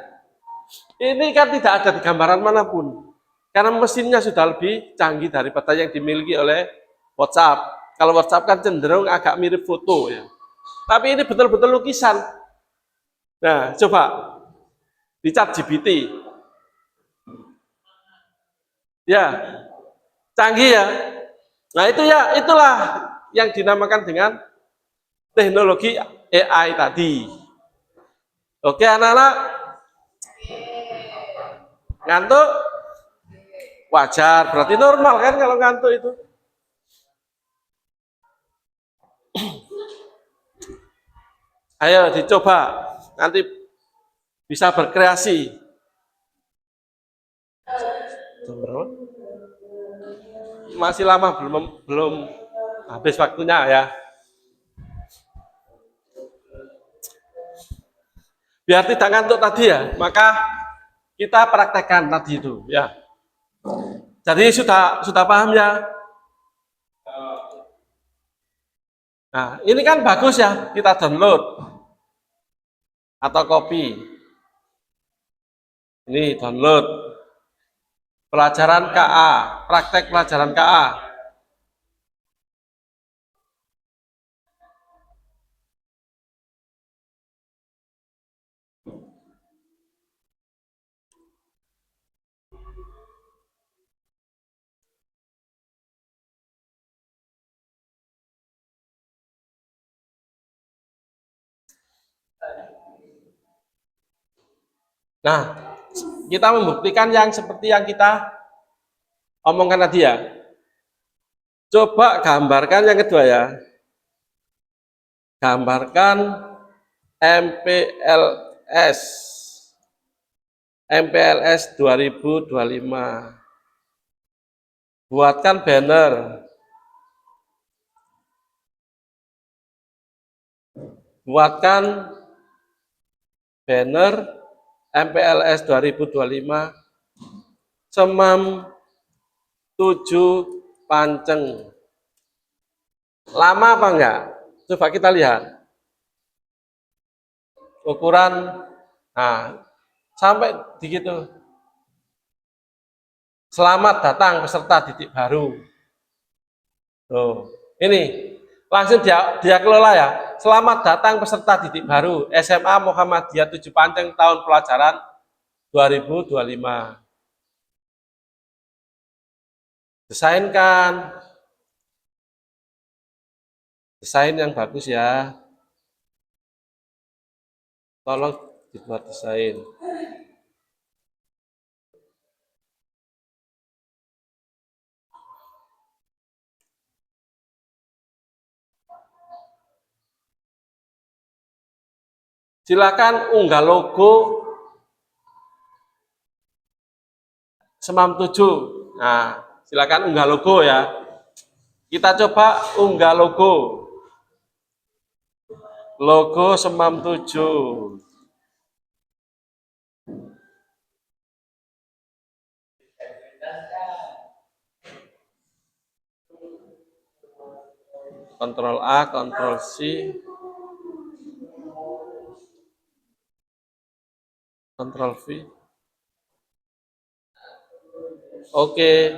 ini kan tidak ada di gambaran manapun. Karena mesinnya sudah lebih canggih daripada yang dimiliki oleh WhatsApp. Kalau WhatsApp kan cenderung agak mirip foto ya. Tapi ini betul-betul lukisan. Nah, coba di ChatGPT. Ya, canggih ya. Nah, itu ya, itulah yang dinamakan dengan teknologi AI tadi. Oke, anak-anak. Ngantuk? Wajar, berarti normal kan kalau ngantuk itu. Ayo dicoba, nanti bisa berkreasi. berapa? Masih lama, belum habis waktunya ya. Biar tidak ngantuk tadi ya, maka kita praktekkan tadi itu ya. Jadi sudah paham ya. Nah, ini kan bagus ya, kita download atau copy. Ini download pelajaran KA, praktek pelajaran KA. Nah, kita membuktikan yang seperti yang kita omongkan tadi ya. Coba gambarkan yang kedua ya. Gambarkan MPLS. MPLS 2025. Buatkan banner. Buatkan banner MPLS 2025 Semam 7 Panceng. Lama apa enggak? Coba kita lihat. Ukuran, nah, sampai di gitu. Selamat datang peserta didik baru. Tuh, ini langsung dia kelola ya. Selamat datang peserta didik baru SMA Muhammadiyah 7 Panceng tahun pelajaran 2025. Desainkan. Desain yang bagus ya. Tolong dibuat desain. Silakan unggah logo Semam 7. Nah, silakan unggah logo ya. Kita coba unggah logo. Logo Semam 7. Ctrl A, Ctrl C. Ctrl V. Oke.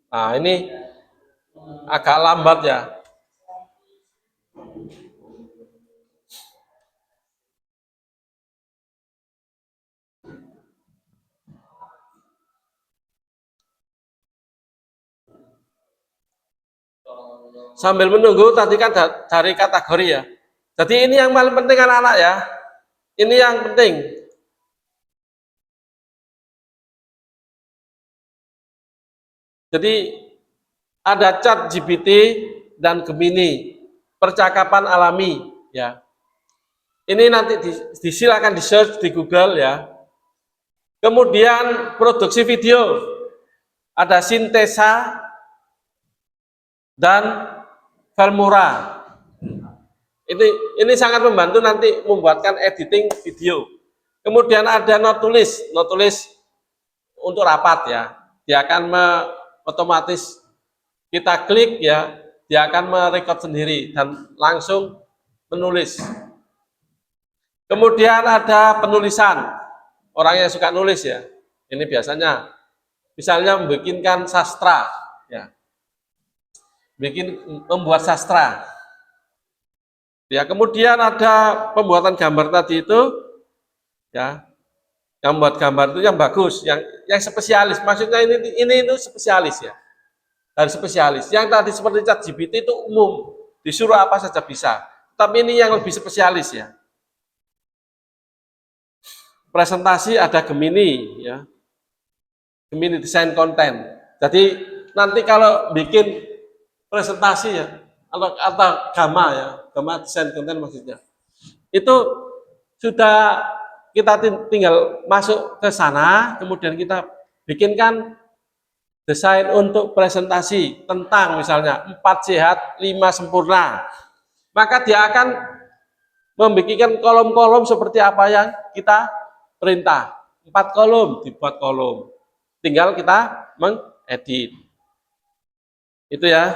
Nah, ini agak lambat ya. Sambil menunggu tadi kan dari kategori ya. Jadi ini yang paling penting anak-anak ya. Ini yang penting. Jadi ada chat GPT dan Gemini, percakapan alami ya. Ini nanti disilakan di search di Google ya. Kemudian produksi video, ada Sintesa dan Filmora. Ini sangat membantu nanti membuatkan editing video. Kemudian ada Notulis untuk rapat ya. Dia akan otomatis kita klik ya, dia akan merekod sendiri dan langsung menulis. Kemudian ada penulisan, orang yang suka nulis ya. Ini biasanya, misalnya membikinkan sastra ya, membuat sastra. Ya, kemudian ada pembuatan gambar tadi itu, ya, yang membuat gambar itu yang bagus, yang spesialis. Maksudnya ini itu spesialis ya, dan spesialis. Yang tadi seperti ChatGPT itu umum, disuruh apa saja bisa. Tapi ini yang lebih spesialis ya. Presentasi ada Gemini ya, Gemini desain konten. Jadi nanti kalau bikin presentasi ya, atau Gamma ya, Gamma desain konten maksudnya, itu sudah kita tinggal masuk ke sana, kemudian kita bikinkan desain untuk presentasi tentang misalnya 4 sehat, 5 sempurna. Maka dia akan membikinkan kolom-kolom seperti apa yang kita perintah. 4 kolom, dibuat kolom. Tinggal kita mengedit. Itu ya.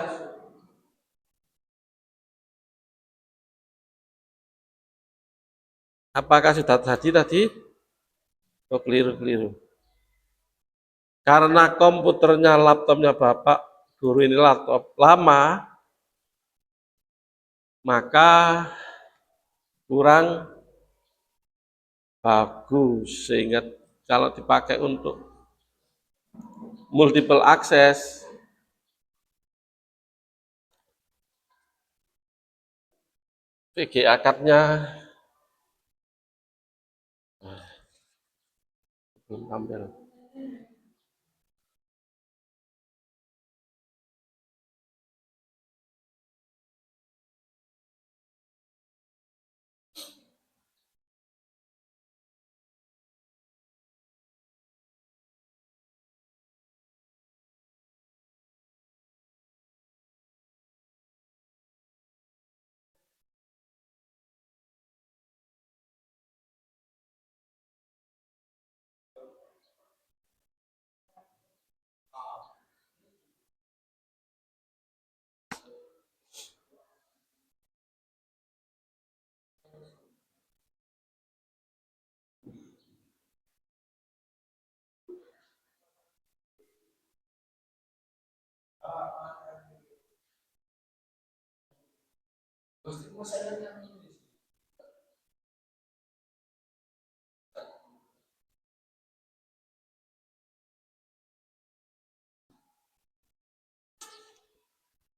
Apakah sudah tadi? Oh, keliru. Karena komputernya, laptopnya Bapak Guru ini laptop lama, maka kurang bagus. Sehingga kalau dipakai untuk multiple access, VGA card-nya belum tampil.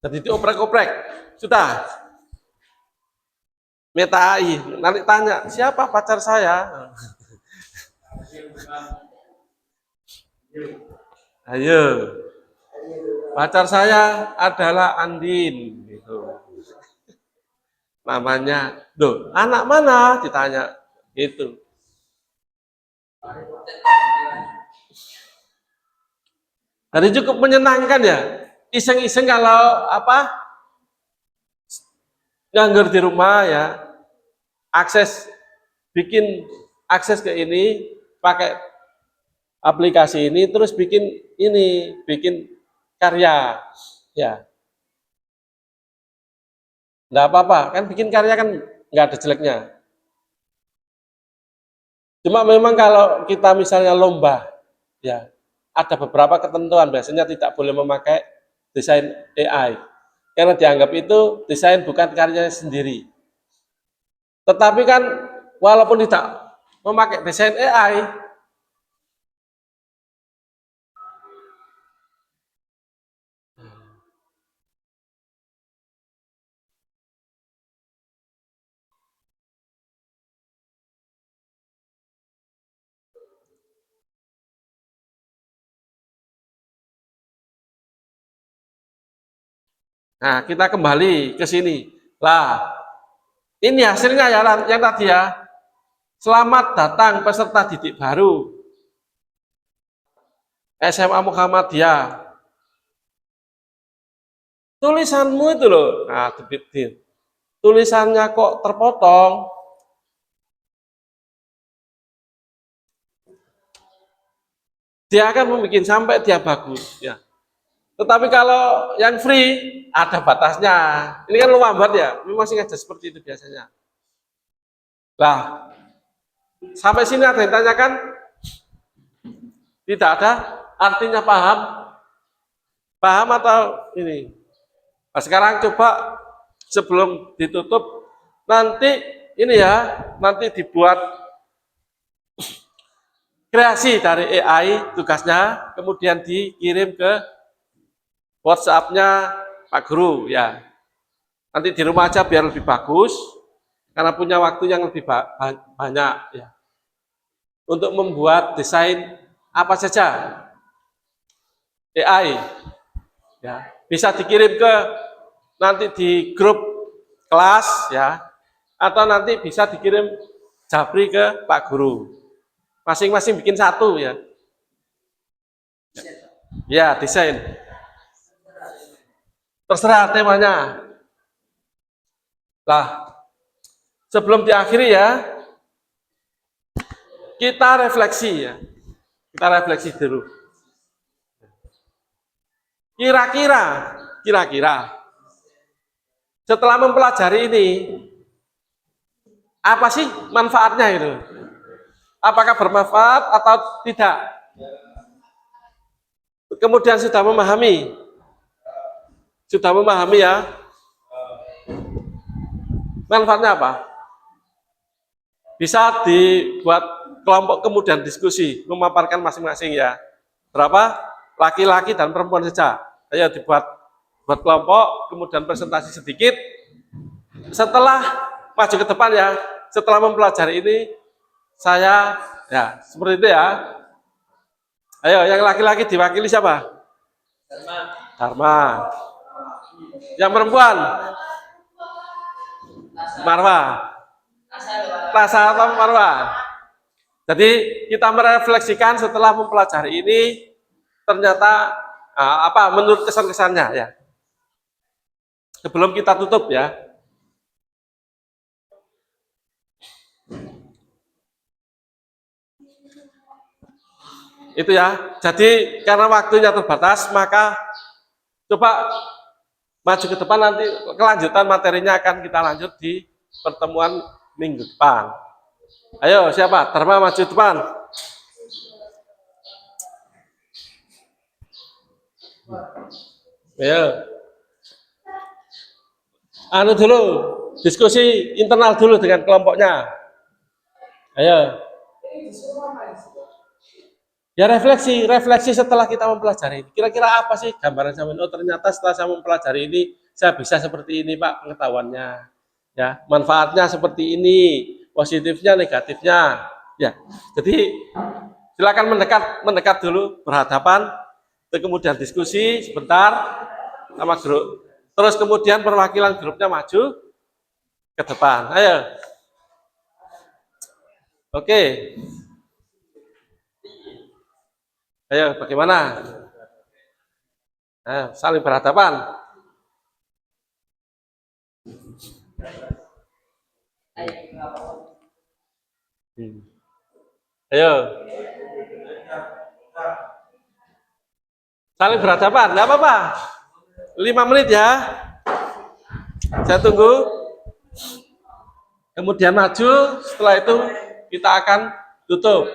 Jadi dioprek-oprek. Sudah. Meta AI. Nanti tanya, siapa pacar saya? Ayo. Pacar saya adalah Andin. Gitu. Namanya, loh, anak mana? Ditanya. Gitu. Jadi cukup menyenangkan ya. Iseng-iseng kalau nganggur di rumah ya, bikin akses ke ini pakai aplikasi ini, terus bikin karya ya. Nggak apa-apa, kan bikin karya kan nggak ada jeleknya. Cuma memang kalau kita misalnya lomba ya, ada beberapa ketentuan, biasanya tidak boleh memakai desain AI karena dianggap itu desain bukan karyanya sendiri. Tetapi kan walaupun tidak memakai desain AI, nah kita kembali ke sini. Lah, ini hasilnya ya yang tadi ya. Selamat datang peserta didik baru SMA Muhammadiyah. Tulisanmu itu loh, nah tulisannya kok terpotong. Dia akan membuat sampai dia bagus ya. Tetapi kalau yang free ada batasnya. Ini kan lambat ya, memang sengaja seperti itu biasanya. Lah, sampai sini ada yang tanyakan? Tidak ada? Artinya paham? Paham atau ini? Nah, sekarang coba sebelum ditutup, nanti ini ya, nanti dibuat kreasi dari AI tugasnya, kemudian dikirim ke WhatsApp-nya Pak Guru ya. Nanti di rumah aja biar lebih bagus, karena punya waktu yang lebih banyak ya. Untuk membuat desain apa saja AI ya, bisa dikirim ke nanti di grup kelas ya, atau nanti bisa dikirim japri ke Pak Guru. Masing-masing bikin satu ya. Ya, desain. Terserah temanya. Nah, sebelum diakhiri ya, kita refleksi ya. Kita refleksi dulu. Kira-kira setelah mempelajari ini, apa sih manfaatnya itu? Apakah bermanfaat atau tidak? Kemudian sudah memahami ya, manfaatnya apa? Bisa dibuat kelompok kemudian diskusi, memaparkan masing-masing ya. Berapa? Laki-laki dan perempuan saja. Ayo dibuat kelompok, kemudian presentasi sedikit. Setelah maju ke depan ya, setelah mempelajari ini, saya ya seperti itu ya. Ayo, yang laki-laki diwakili siapa? Dharma. Yang perempuan? Marwa. Rasa atau Marwa? Jadi kita merefleksikan setelah mempelajari ini, ternyata apa menurut kesan-kesannya ya. Sebelum kita tutup ya. Itu ya. Jadi karena waktunya terbatas, maka coba maju ke depan, nanti kelanjutan materinya akan kita lanjut di pertemuan minggu depan. Ayo siapa? Dharma maju depan. Ayo. Anu dulu, diskusi internal dulu dengan kelompoknya. Ayo. Ya refleksi setelah kita mempelajari. Kira-kira apa sih gambaran saya? Oh ternyata setelah saya mempelajari ini, saya bisa seperti ini Pak pengetahuannya. Ya, manfaatnya seperti ini, positifnya, negatifnya. Ya, jadi silakan mendekat dulu, berhadapan, kemudian diskusi sebentar sama grup. Terus kemudian perwakilan grupnya maju ke depan. Ayo. Oke. Ayo, bagaimana? Nah, saling berhadapan. Ayo. Saling berhadapan, nggak apa-apa. 5 menit ya. Saya tunggu. Kemudian maju, setelah itu kita akan tutup.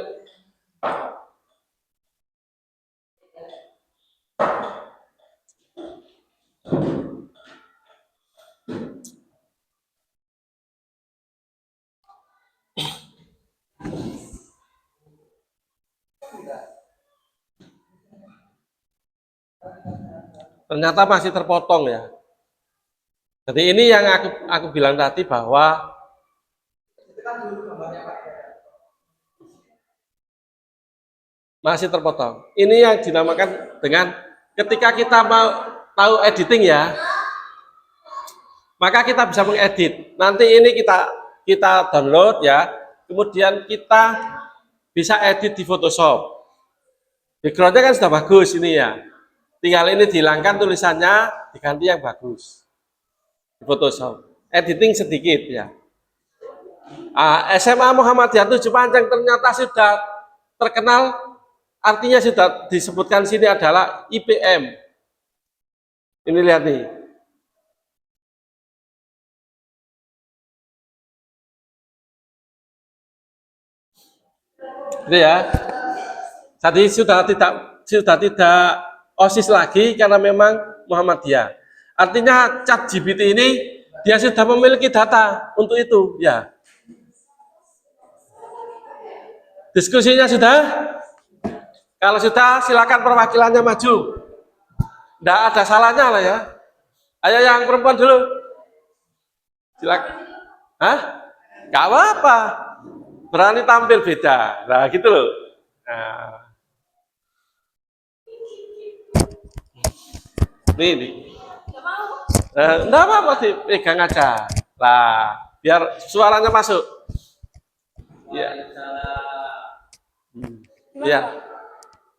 Ternyata masih terpotong ya. Jadi ini yang aku bilang tadi bahwa masih terpotong. Ini yang dinamakan dengan ketika kita mau tahu editing ya, maka kita bisa mengedit. Nanti ini kita download ya, kemudian kita bisa edit di Photoshop. Backgroundnya kan sudah bagus ini ya. Tinggal ini dihilangkan tulisannya, diganti yang bagus di Photoshop. Editing sedikit ya. SMA Muhammadiyah 7 Panceng ternyata sudah terkenal, artinya sudah disebutkan sini adalah IPM. Ini lihat nih. Itu ya. Jadi sudah tidak OSIS lagi karena memang Muhammadiyah. Artinya ChatGPT ini dia sudah memiliki data untuk itu ya. Diskusinya sudah? Kalau sudah silakan perwakilannya maju. Tidak ada salahnya lah ya. Ayo yang perempuan dulu. Silakan. Hah? Gak apa-apa. Berani tampil beda. Nah gitu loh. Nah. Nih. Enggak apa-apa sih, pegang aja. Lah, biar suaranya masuk. Ya. Ya.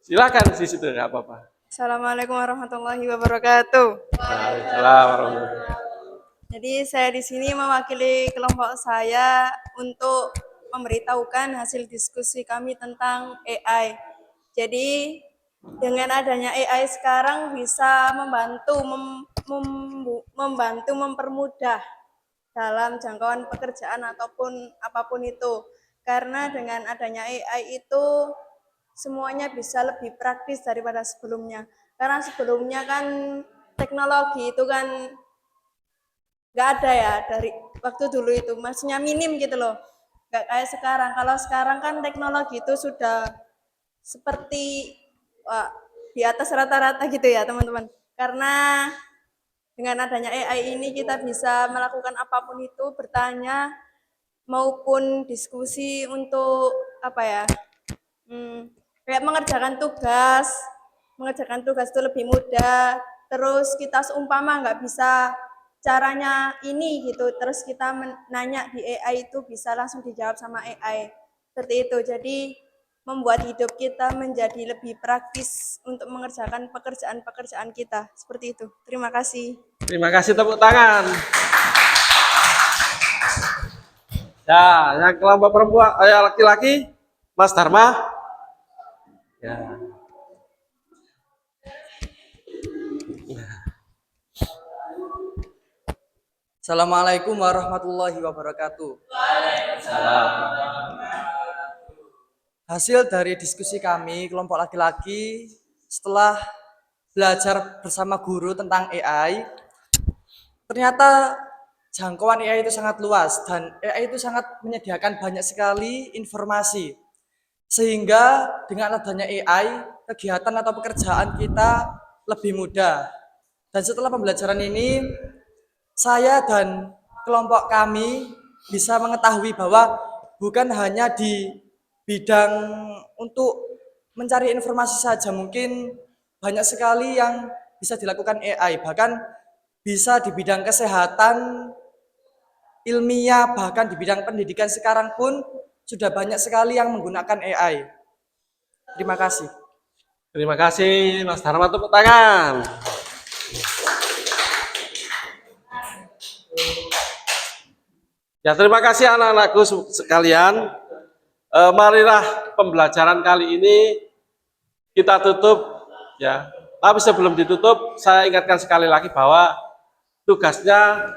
Silakan di situ, nggak apa-apa. Assalamualaikum warahmatullahi wabarakatuh. Waalaikumsalam warahmatullahi wabarakatuh. Jadi saya di sini mewakili kelompok saya untuk memberitahukan hasil diskusi kami tentang AI. Jadi dengan adanya AI sekarang bisa membantu mempermudah dalam jangkauan pekerjaan ataupun apapun itu. Karena dengan adanya AI itu semuanya bisa lebih praktis daripada sebelumnya. Karena sebelumnya kan teknologi itu kan nggak ada ya dari waktu dulu itu, maksudnya minim gitu loh. Nggak kayak sekarang. Kalau sekarang kan teknologi itu sudah seperti wah, di atas rata-rata gitu ya teman-teman. Karena dengan adanya AI ini kita bisa melakukan apapun itu, bertanya maupun diskusi untuk apa ya, kayak mengerjakan tugas itu lebih mudah. Terus kita seumpama nggak bisa caranya ini gitu, terus kita nanya di AI itu bisa langsung dijawab sama AI. Seperti itu. Jadi membuat hidup kita menjadi lebih praktis untuk mengerjakan pekerjaan-pekerjaan kita. Seperti itu. Terima kasih. Terima kasih, tepuk tangan. Ya, yang kelompok perempuan, laki-laki, Mas Dharma. Ya. Assalamualaikum warahmatullahi wabarakatuh. Hasil dari diskusi kami kelompok laki-laki setelah belajar bersama guru tentang AI, ternyata jangkauan AI itu sangat luas dan AI itu sangat menyediakan banyak sekali informasi. Sehingga dengan adanya AI, kegiatan atau pekerjaan kita lebih mudah. Dan setelah pembelajaran ini, saya dan kelompok kami bisa mengetahui bahwa bukan hanya di bidang untuk mencari informasi saja, mungkin banyak sekali yang bisa dilakukan AI, bahkan bisa di bidang kesehatan, ilmiah, bahkan di bidang pendidikan sekarang pun sudah banyak sekali yang menggunakan AI. Terima kasih. Terima kasih, Mas Dharma, tepuk tangan. Ya, terima kasih anak-anakku sekalian. Marilah pembelajaran kali ini kita tutup, ya. Tapi sebelum ditutup, saya ingatkan sekali lagi bahwa tugasnya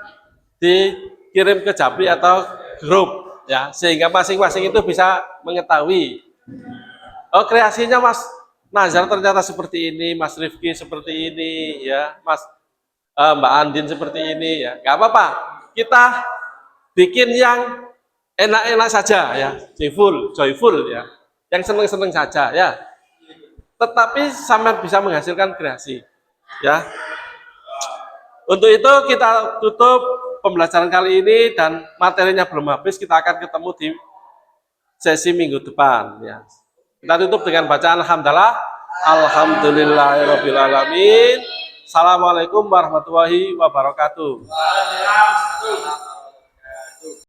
dikirim ke Japri atau grup, ya, sehingga masing-masing itu bisa mengetahui. Oh, kreasinya Mas Nazar ternyata seperti ini, Mas Rifki seperti ini, ya, Mbak Andin seperti ini, ya, nggak apa-apa. Kita bikin yang enak-enak saja, ya, joyful, ya, yang seneng-seneng saja, ya. Tetapi sampai bisa menghasilkan kreasi, ya. Untuk itu kita tutup pembelajaran kali ini dan materinya belum habis. Kita akan ketemu di sesi minggu depan, ya. Kita tutup dengan bacaan alhamdulillah, alhamdulillahirabbil alamin. Assalamualaikum warahmatullahi wabarakatuh.